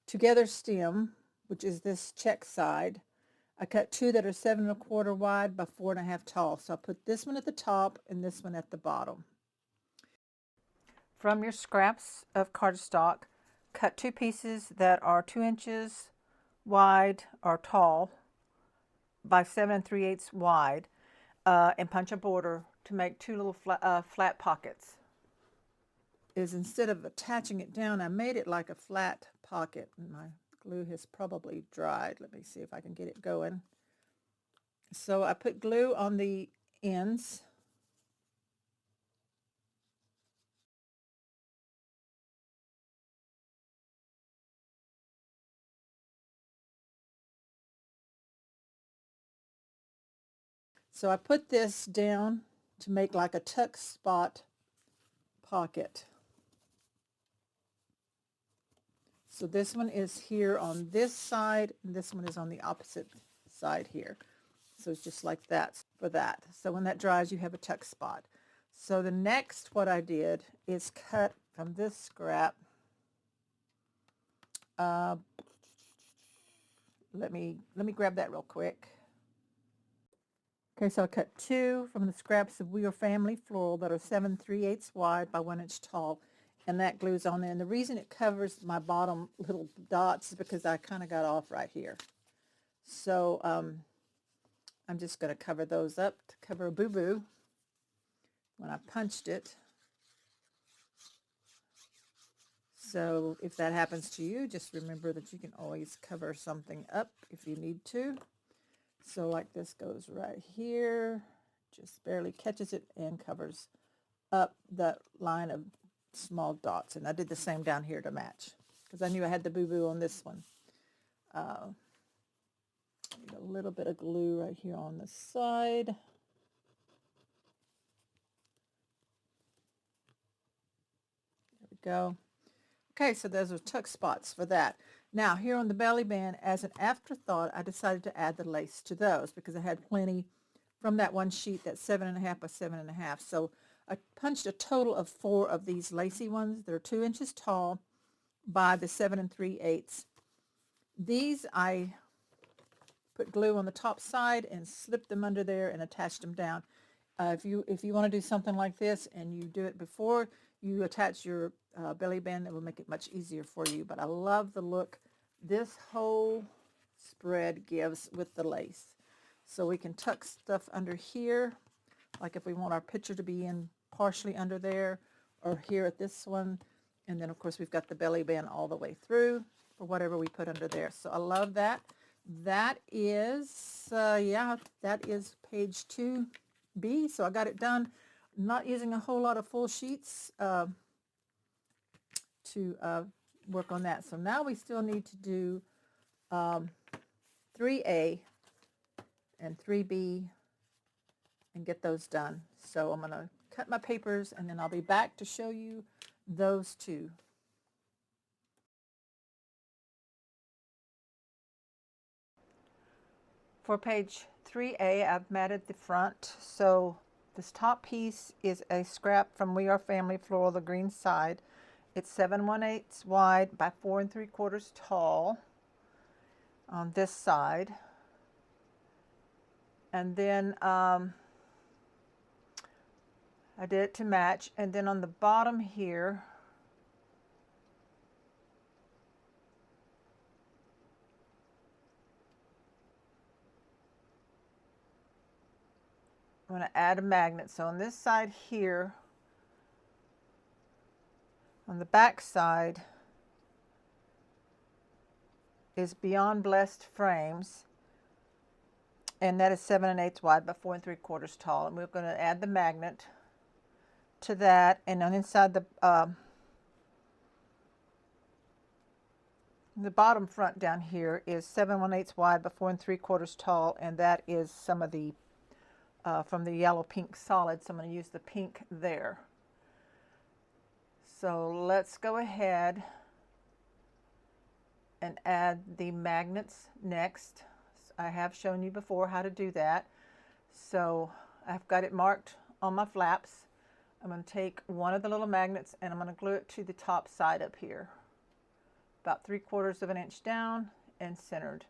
together stem, which is this check side. I cut 2 that are 7 1/4 wide by 4 1/2 tall. So I'll put this one at the top and this one at the bottom. From your scraps of cardstock, cut 2 pieces that are 2 inches wide or tall by 7 3/8 wide, and punch a border to make 2 little flat pockets. Instead of attaching it down, I made it like a flat pocket. My glue has probably dried. Let me see if I can get it going. So I put glue on the ends. So I put this down to make like a tuck spot pocket. So this one is here on this side, and this one is on the opposite side here. So it's just like that for that. So when that dries, you have a tuck spot. So the next, what I did is cut from this scrap. Let me grab that real quick. Okay, so I cut 2 from the scraps of We Are Family floral that are 7 3/8 wide by 1 inch tall, and that glues on there. And the reason it covers my bottom little dots is because I kind of got off right here. So I'm just going to cover those up to cover a boo-boo when I punched it. So if that happens to you, just remember that you can always cover something up if you need to. So like this goes right here, just barely catches it and covers up that line of small dots. And I did the same down here to match because I knew I had the boo-boo on this one. Need a little bit of glue right here on the side. There we go. Okay, so those are tuck spots for that. Now here on the belly band, as an afterthought, I decided to add the lace to those because I had plenty from that one sheet that's 7.5 by 7.5. So I punched a total of 4 of these lacy ones. They're 2 inches tall by the 7 3/8. These I put glue on the top side and slipped them under there and attached them down. If you want to do something like this and you do it before you attach your belly band, it will make it much easier for you. But I love the look this whole spread gives with the lace. So we can tuck stuff under here, like if we want our picture to be in partially under there, or here at this one. And then of course we've got the belly band all the way through for whatever we put under there. So I love that. That is, yeah, that is page 2B. So I got it done. Not using a whole lot of full sheets to work on that. So now we still need to do 3A and 3B and get those done. So I'm going to cut my papers and then I'll be back to show you those two. For page 3A, I've matted the front. So this top piece is a scrap from We Are Family Floral, the green side. It's 7/1/8 wide by 4 3/4 tall on this side. And then I did it to match. And then on the bottom here, I'm going to add a magnet. So on this side here, on the back side, is Beyond Blessed Frames, and that is 7 1/8 wide by 4 3/4 tall. And we're going to add the magnet to that, and on inside the bottom front down here is 7 1/8 wide by 4 3/4 tall, and that is some of the from the yellow pink solid. So I'm going to use the pink there. So let's go ahead and add the magnets next. I have shown you before how to do that. So I've got it marked on my flaps. I'm going to take one of the little magnets and I'm going to glue it to the top side up here, about 3/4 of an inch down and centered.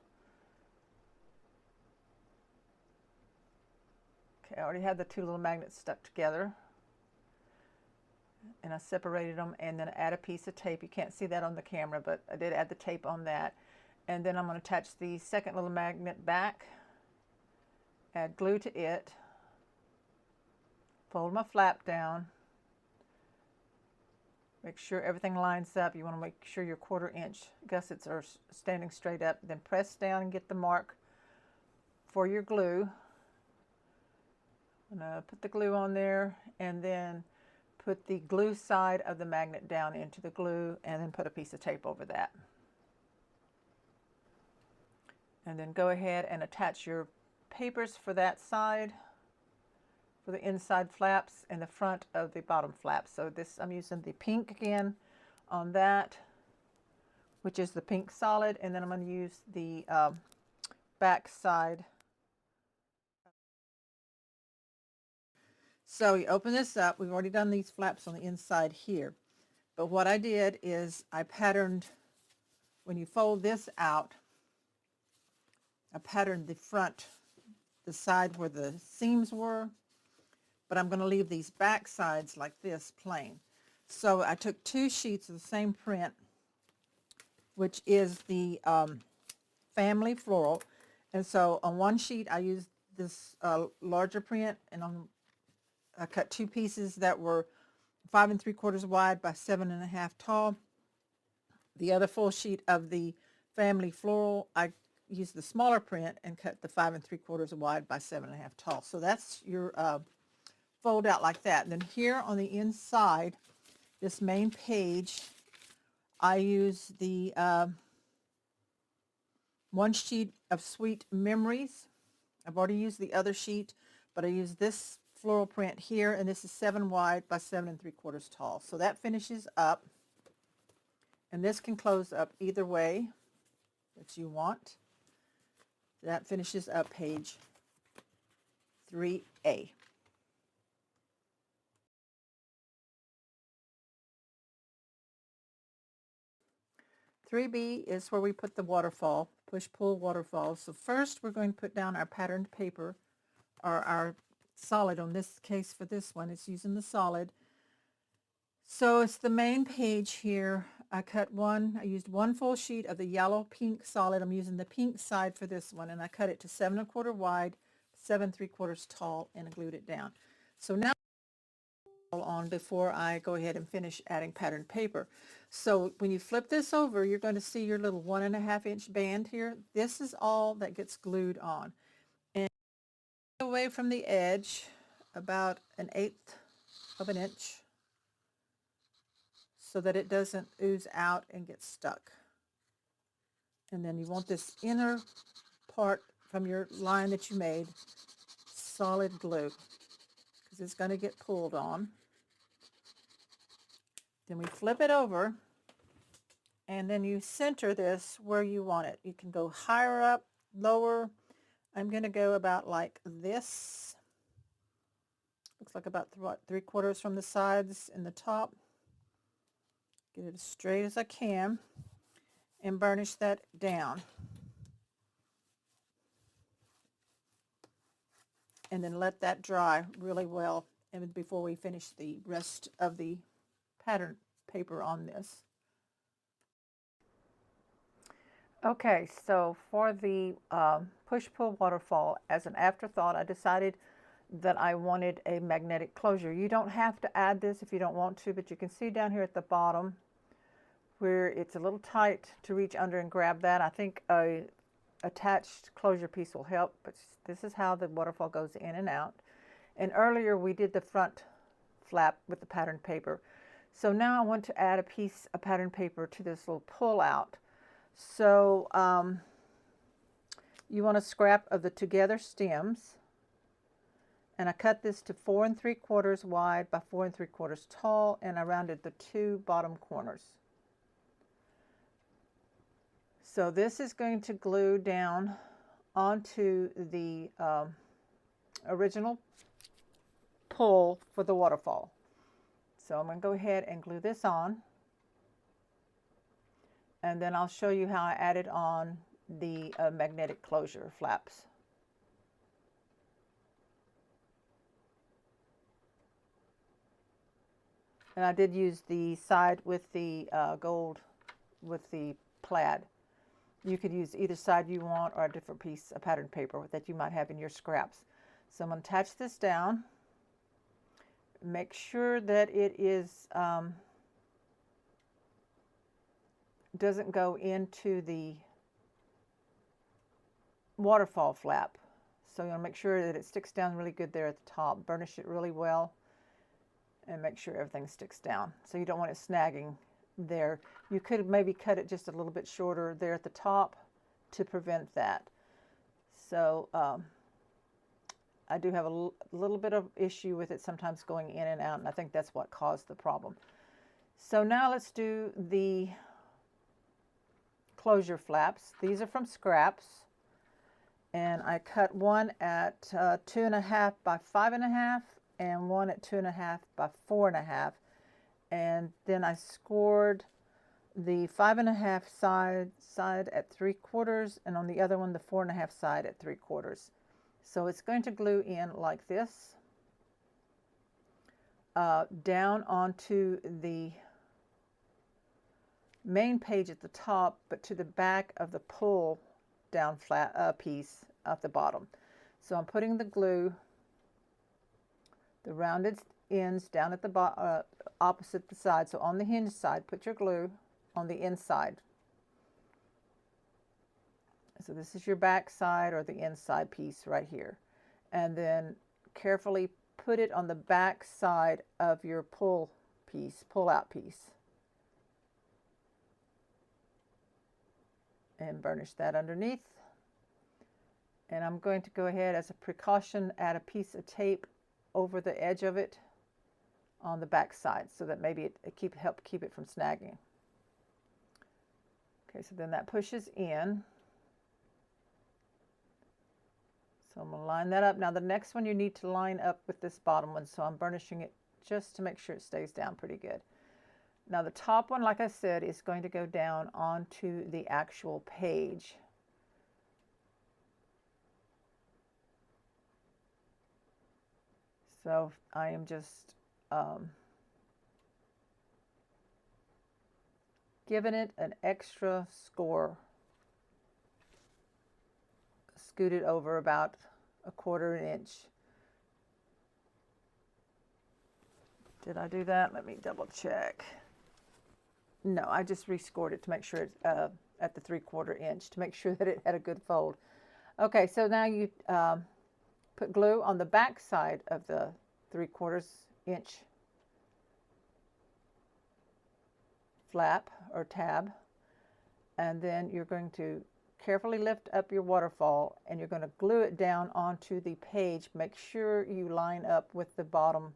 Okay, I already had the two little magnets stuck together, and I separated them, and then add a piece of tape. You can't see that on the camera, but I did add the tape on that. And then I'm going to attach the second little magnet back, add glue to it, fold my flap down, make sure everything lines up. You want to make sure your 1/4 inch gussets are standing straight up. Then press down and get the mark for your glue. I'm going to put the glue on there and then put the glue side of the magnet down into the glue and then put a piece of tape over that. And then go ahead and attach your papers for that side, for the inside flaps and the front of the bottom flaps. So this, I'm using the pink again on that, which is the pink solid, and then I'm going to use the back side. So you open this up. We've already done these flaps on the inside here. But what I did is I patterned, when you fold this out, I patterned the front, the side where the seams were, but I'm going to leave these back sides like this plain. So I took 2 sheets of the same print, which is the Family Floral. And so on one sheet I used this larger print, and I cut 2 pieces that were 5 3/4 wide by 7.5 tall. The other full sheet of the Family Floral, I used the smaller print and cut the 5 3/4 wide by 7.5 tall. So that's your fold out like that. And then here on the inside, this main page, I use the one sheet of Sweet Memories. I've already used the other sheet, but I use this floral print here, and this is 7 wide by 7 3/4 tall. So that finishes up, and this can close up either way. that you want. That finishes up page 3A. 3B is where we put the waterfall, push-pull waterfall. So first we're going to put down our patterned paper, or our solid. On this case for this one, it's using the solid. So it's the main page here. I used one full sheet of the yellow pink solid. I'm using the pink side for this one, and I cut it to 7 1/4 wide, 7 3/4 tall, and I glued it down. So now on before I go ahead and finish adding patterned paper. So when you flip this over, you're going to see your little 1 1/2 inch band here. This is all that gets glued on. And away from the edge about 1/8 of an inch so that it doesn't ooze out and get stuck. And then you want this inner part from your line that you made solid glue because it's going to get pulled on. Then we flip it over, and then you center this where you want it. You can go higher up, lower. I'm going to go about like this. Looks like about 3/4 from the sides and the top. Get it as straight as I can and burnish that down. And then let that dry really well and before we finish the rest of the pattern paper on this. Okay, so for the push-pull waterfall, as an afterthought, I decided that I wanted a magnetic closure. You don't have to add this if you don't want to, but you can see down here at the bottom where it's a little tight to reach under and grab that. I think a attached closure piece will help, but this is how the waterfall goes in and out. And earlier we did the front flap with the patterned paper. So now I want to add a piece of patterned paper to this little pull out. So you want a scrap of the together stems, and I cut this to 4 3/4 wide by 4 3/4 tall, and I rounded the 2 bottom corners. So this is going to glue down onto the original pull for the waterfall. So I'm going to go ahead and glue this on, and then I'll show you how I added on the magnetic closure flaps. And I did use the side with the gold with the plaid. You could use either side you want or a different piece of patterned paper that you might have in your scraps. So I'm going to attach this down. Make sure that it is doesn't go into the waterfall flap. So you want to make sure that it sticks down really good there at the top. Burnish it really well and make sure everything sticks down. So you don't want it snagging there. You could maybe cut it just a little bit shorter there at the top to prevent that. So I do have a little bit of issue with it sometimes going in and out, and I think that's what caused the problem. So now let's do the closure flaps. These are from scraps, and I cut one at 2 1/2 by 5 1/2 and one at 2 1/2 by 4 1/2, and then I scored the 5 1/2 side at 3/4, and on the other one the 4 1/2 side at 3/4. So it's going to glue in like this, down onto the main page at the top, but to the back of the pull down flat piece at the bottom. So I'm putting the glue, the rounded ends down at the opposite the side. So on the hinge side, put your glue on the inside. So this is your back side or the inside piece right here. And then carefully put it on the back side of your pull out piece. And burnish that underneath. And I'm going to go ahead as a precaution, add a piece of tape over the edge of it on the back side so that maybe it help keep it from snagging. Okay, so then that pushes in. So I'm going to line that up. Now the next one you need to line up with this bottom one, so I'm burnishing it just to make sure it stays down pretty good. Now the top one, like I said, is going to go down onto the actual page. So I am just giving it an extra score. Scoot it over about 1/4 inch. Did I do that? Let me double check. No, I just rescored it to make sure it's at the 3/4 inch to make sure that it had a good fold. Okay, so now you put glue on the back side of the 3/4 inch flap or tab, and then you're going to carefully lift up your waterfall and you're going to glue it down onto the page. Make sure you line up with the bottom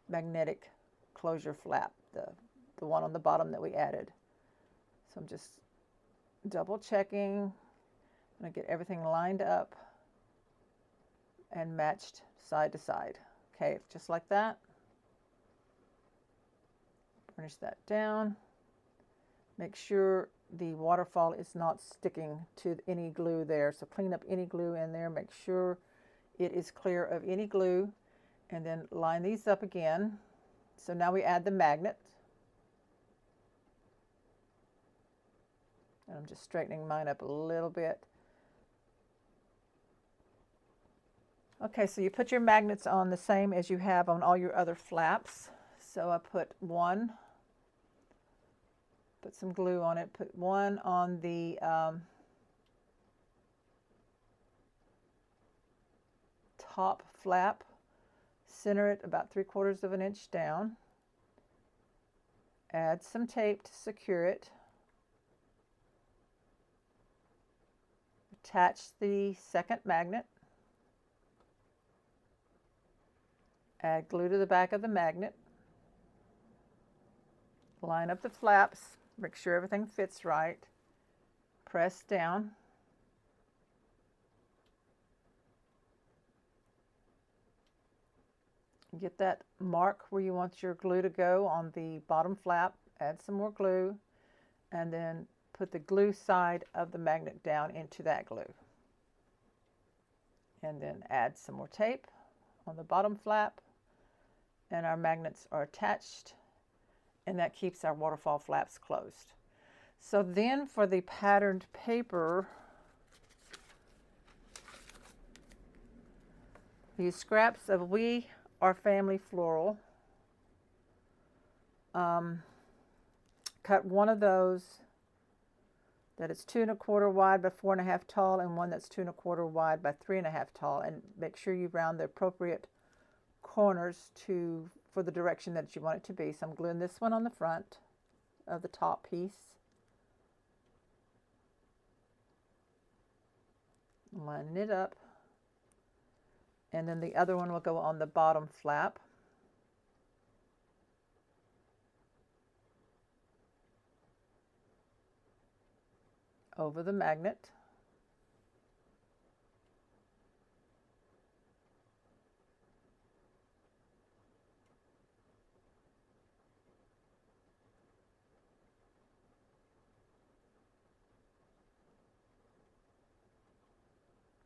magnetic closure flap, the one on the bottom that we added. So I'm just double checking. I'm going to get everything lined up and matched side to side. Okay, just like that. Burnish that down. Make sure the waterfall is not sticking to any glue there. So clean up any glue in there. Make sure it is clear of any glue. And then line these up again. So now we add the magnet. And I'm just straightening mine up a little bit. Okay, so you put your magnets on the same as you have on all your other flaps. So I put one, put some glue on it, put one on the top flap, center it about 3/4 inch down, add some tape to secure it, attach the second magnet, add glue to the back of the magnet, line up the flaps, make sure everything fits right, press down, get that mark where you want your glue to go on the bottom flap, add some more glue, and then put the glue side of the magnet down into that glue. And then add some more tape on the bottom flap, and our magnets are attached, and that keeps our waterfall flaps closed. So then for the patterned paper, use scraps of We Are Family Floral. Cut one of those that is 2 1/4 wide by 4 1/2 tall, and one that's 2 1/4 wide by 3 1/2 tall, and make sure you round the appropriate corners for the direction that you want it to be. So I'm gluing this one on the front of the top piece, lining it up, and then the other one will go on the bottom flap. Over the magnet.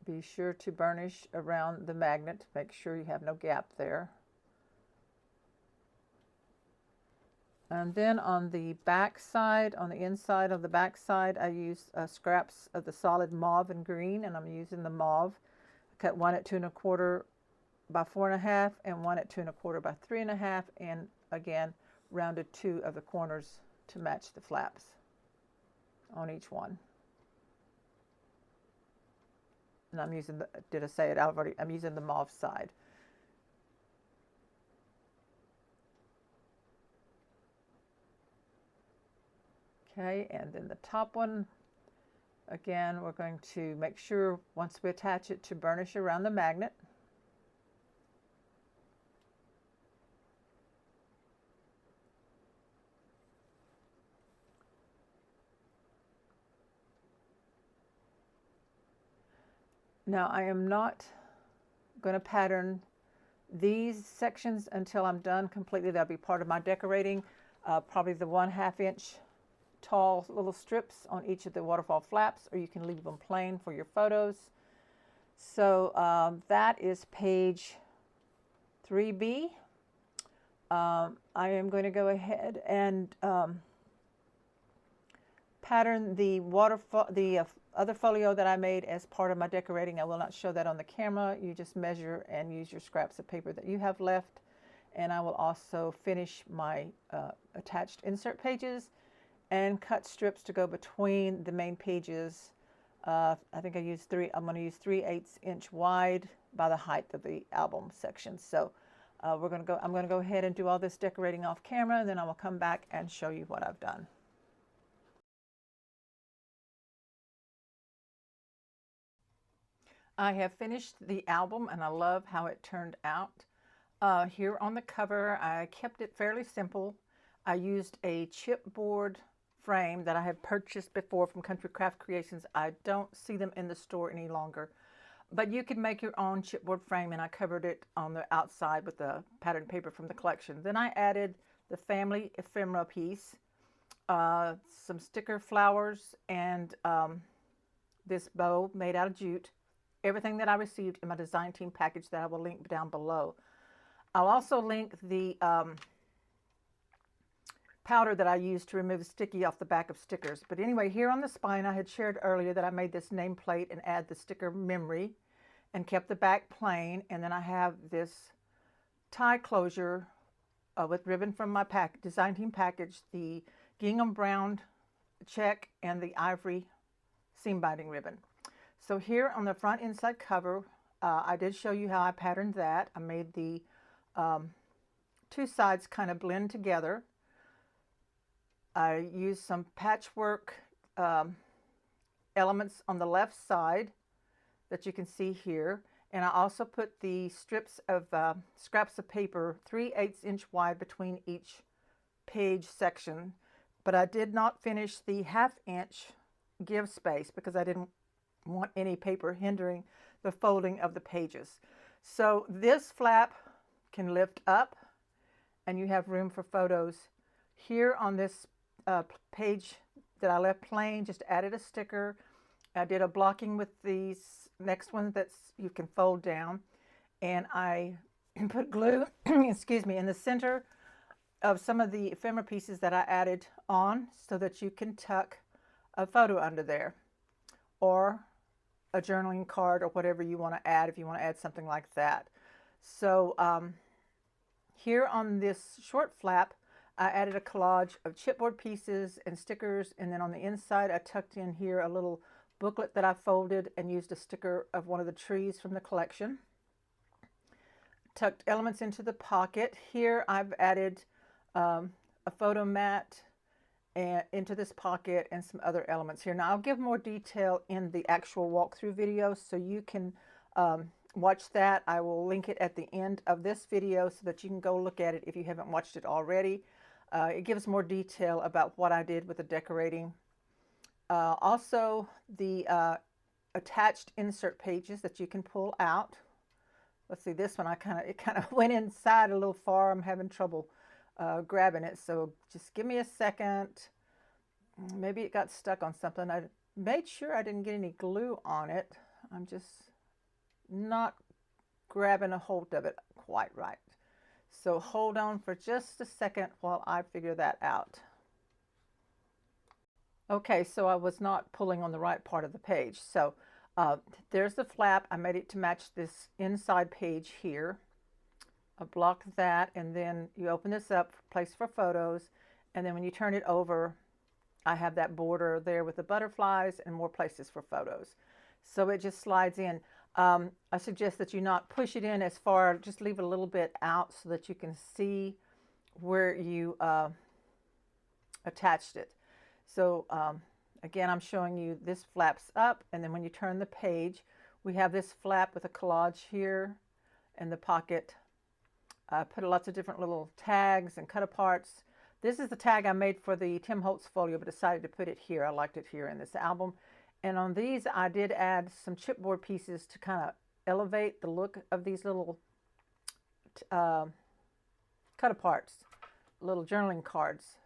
Be sure to burnish around the magnet. Make sure you have no gap there. And then on the back side, on the inside of the back side, I used scraps of the solid mauve and green, and I'm using the mauve. I cut one at 2 1/4 by 4 1/2 and one at 2 1/4 by 3 1/2, and again rounded 2 of the corners to match the flaps on each one. And I'm using the, did I say it? I'm using the mauve side. Okay, and then the top one, again, we're going to make sure once we attach it to burnish around the magnet. Now I am not going to pattern these sections until I'm done completely. That'll be part of my decorating. Probably the 1/2 inch tall little strips on each of the waterfall flaps, or you can leave them plain for your photos. So that is page 3B. I am going to go ahead and pattern the waterfall, the other folio that I made as part of my decorating. I will not show that on the camera. You just measure and use your scraps of paper that you have left. And I will also finish my attached insert pages and cut strips to go between the main pages. I think I'm going to use 3/8 inch wide by the height of the album section. So I'm going to go ahead and do all this decorating off camera, and then I will come back and show you what I've done. I have finished the album and I love how it turned out. Here on the cover, I kept it fairly simple. I used a chipboard frame that I have purchased before from Country Craft Creations. I don't see them in the store any longer, but you can make your own chipboard frame, and I covered it on the outside with the patterned paper from the collection. Then I added the family ephemera piece, some sticker flowers, and this bow made out of jute. Everything that I received in my design team package that I will link down below. I'll also link the powder that I used to remove sticky off the back of stickers. But anyway, here on the spine, I had shared earlier that I made this nameplate and add the sticker memory and kept the back plain. And then I have this tie closure with ribbon from my design team package, the gingham brown check and the ivory seam binding ribbon. So here on the front inside cover, I did show you how I patterned that. I made the two sides kind of blend together. I used some patchwork elements on the left side that you can see here. And I also put the strips of scraps of paper 3/8 inch wide between each page section. But I did not finish the 1/2 inch give space because I didn't want any paper hindering the folding of the pages. So this flap can lift up and you have room for photos. Here on this page that I left plain, just added a sticker. I did a blocking with these next ones that you can fold down, and I put glue excuse me, in the center of some of the ephemera pieces that I added on so that you can tuck a photo under there, or a journaling card, or whatever you want to add if you want to add something like that. So here on this short flap, I added a collage of chipboard pieces and stickers, and then on the inside I tucked in here a little booklet that I folded and used a sticker of one of the trees from the collection. Tucked elements into the pocket. Here I've added a photo mat and into this pocket and some other elements here. Now I'll give more detail in the actual walkthrough video, so you can watch that. I will link it at the end of this video so that you can go look at it if you haven't watched it already. It gives more detail about what I did with the decorating. Also the attached insert pages that you can pull out. Let's see, this one it kind of went inside a little far. I'm having trouble grabbing it, so just give me a second. Maybe it got stuck on something. I made sure I didn't get any glue on it. I'm just not grabbing a hold of it quite right. So hold on for just a second while I figure that out. Okay, so I was not pulling on the right part of the page. So there's the flap. I made it to match this inside page here. I block that, and then you open this up, place for photos, and then when you turn it over, I have that border there with the butterflies and more places for photos. So it just slides in. I suggest that you not push it in as far, just leave it a little bit out so that you can see where you attached it. So again, I'm showing you this flaps up, and then when you turn the page, we have this flap with a collage here and the pocket. I put lots of different little tags and cut aparts. This is the tag I made for the Tim Holtz folio, but decided to put it here. I liked it here in this album. And on these, I did add some chipboard pieces to kind of elevate the look of these little cut-aparts, little journaling cards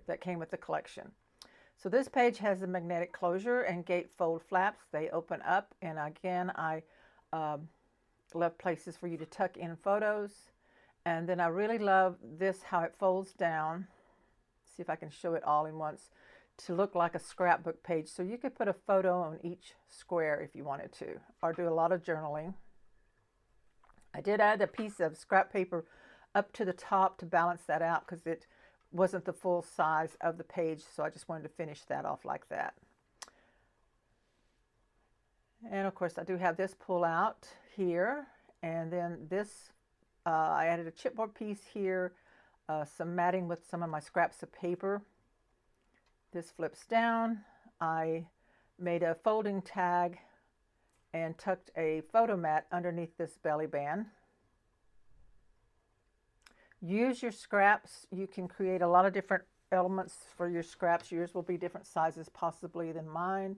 that came with the collection. So this page has the magnetic closure and gatefold flaps. They open up, and again, I left places for you to tuck in photos. And then I really love this, how it folds down. See if I can show it all in once, to look like a scrapbook page. So you could put a photo on each square if you wanted to, or do a lot of journaling. I did add a piece of scrap paper up to the top to balance that out because it wasn't the full size of the page, so I just wanted to finish that off like that. And of course I do have this pull out here, and then this I added a chipboard piece here, some matting with some of my scraps of paper. This flips down. I made a folding tag and tucked a photo mat underneath this belly band. Use your scraps. You can create a lot of different elements for your scraps. Yours will be different sizes possibly than mine.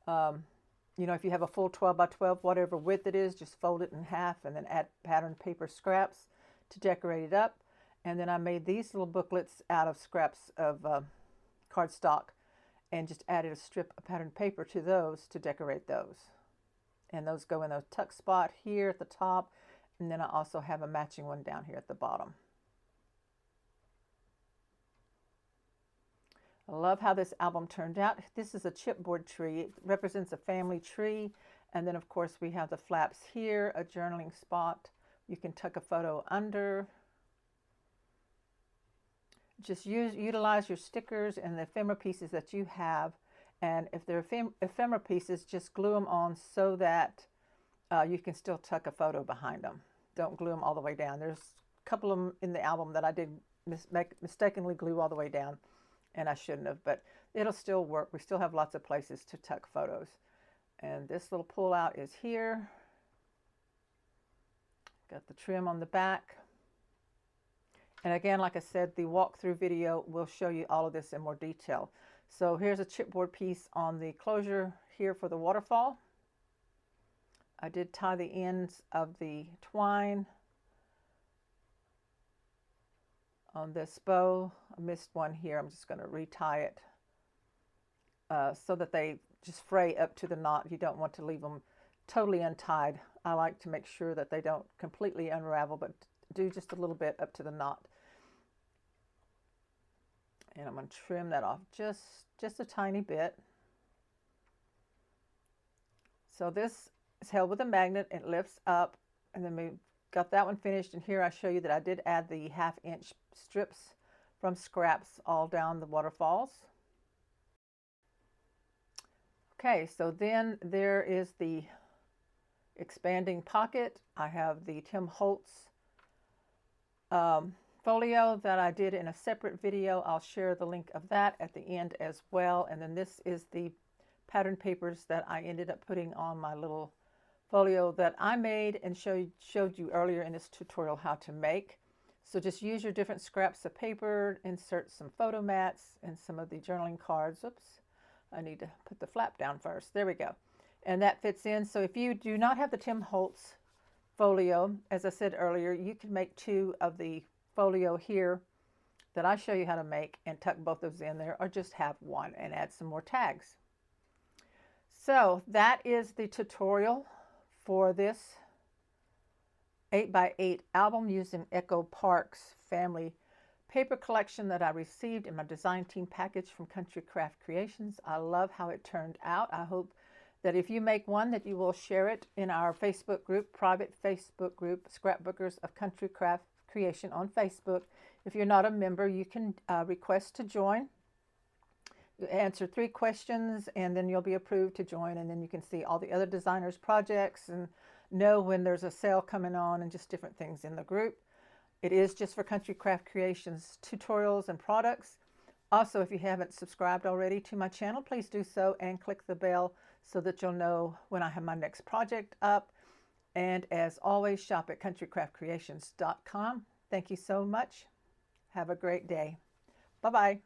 You know, if you have a full 12 by 12, whatever width it is, just fold it in half and then add patterned paper scraps to decorate it up. And then I made these little booklets out of scraps of cardstock and just added a strip of patterned paper to those to decorate those. And those go in a tuck spot here at the top, and then I also have a matching one down here at the bottom. I love how this album turned out. This is a chipboard tree. It represents a family tree. And then of course we have the flaps here, a journaling spot. You can tuck a photo under. Just utilize your stickers and the ephemera pieces that you have. And if they're ephemera pieces, just glue them on so that you can still tuck a photo behind them. Don't glue them all the way down. There's a couple of them in the album that I did mistakenly glue all the way down, and I shouldn't have, but it'll still work. We still have lots of places to tuck photos. And this little pull out is here. Got the trim on the back. And again, like I said, the walkthrough video will show you all of this in more detail. So here's a chipboard piece on the closure here for the waterfall. I did tie the ends of the twine on this bow. I missed one here. I'm just going to retie it so that they just fray up to the knot. You don't want to leave them totally untied. I like to make sure that they don't completely unravel, but do just a little bit up to the knot. And I'm going to trim that off just a tiny bit. So this is held with a magnet. It lifts up, and then we got that one finished. And here I show you that I did add the 1/2 inch strips from scraps all down the waterfalls. Okay, so then there is the expanding pocket. I have the Tim Holtz folio that I did in a separate video. I'll share the link of that at the end as well. And then this is the pattern papers that I ended up putting on my little folio that I made and showed you earlier in this tutorial how to make. So just use your different scraps of paper, insert some photo mats and some of the journaling cards. Oops, I need to put the flap down first. There we go. And that fits in. So if you do not have the Tim Holtz folio, as I said earlier, you can make 2 of the folio here that I show you how to make and tuck both of those in there, or just have one and add some more tags. So that is the tutorial for this 8x8 album using Echo Park's family paper collection that I received in my design team package from Country Craft Creations. I love how it turned out. I hope that if you make one, that you will share it in our Facebook group, private Facebook group, Scrapbookers of Country Craft Creation on Facebook. If you're not a member, you can request to join. You answer 3 questions, and then you'll be approved to join, and then you can see all the other designers' projects and know when there's a sale coming on and just different things in the group. It is just for Country Craft Creations tutorials and products. Also, if you haven't subscribed already to my channel, please do so and click the bell so that you'll know when I have my next project up. And as always, shop at countrycraftcreations.com. Thank you so much. Have a great day. Bye-bye.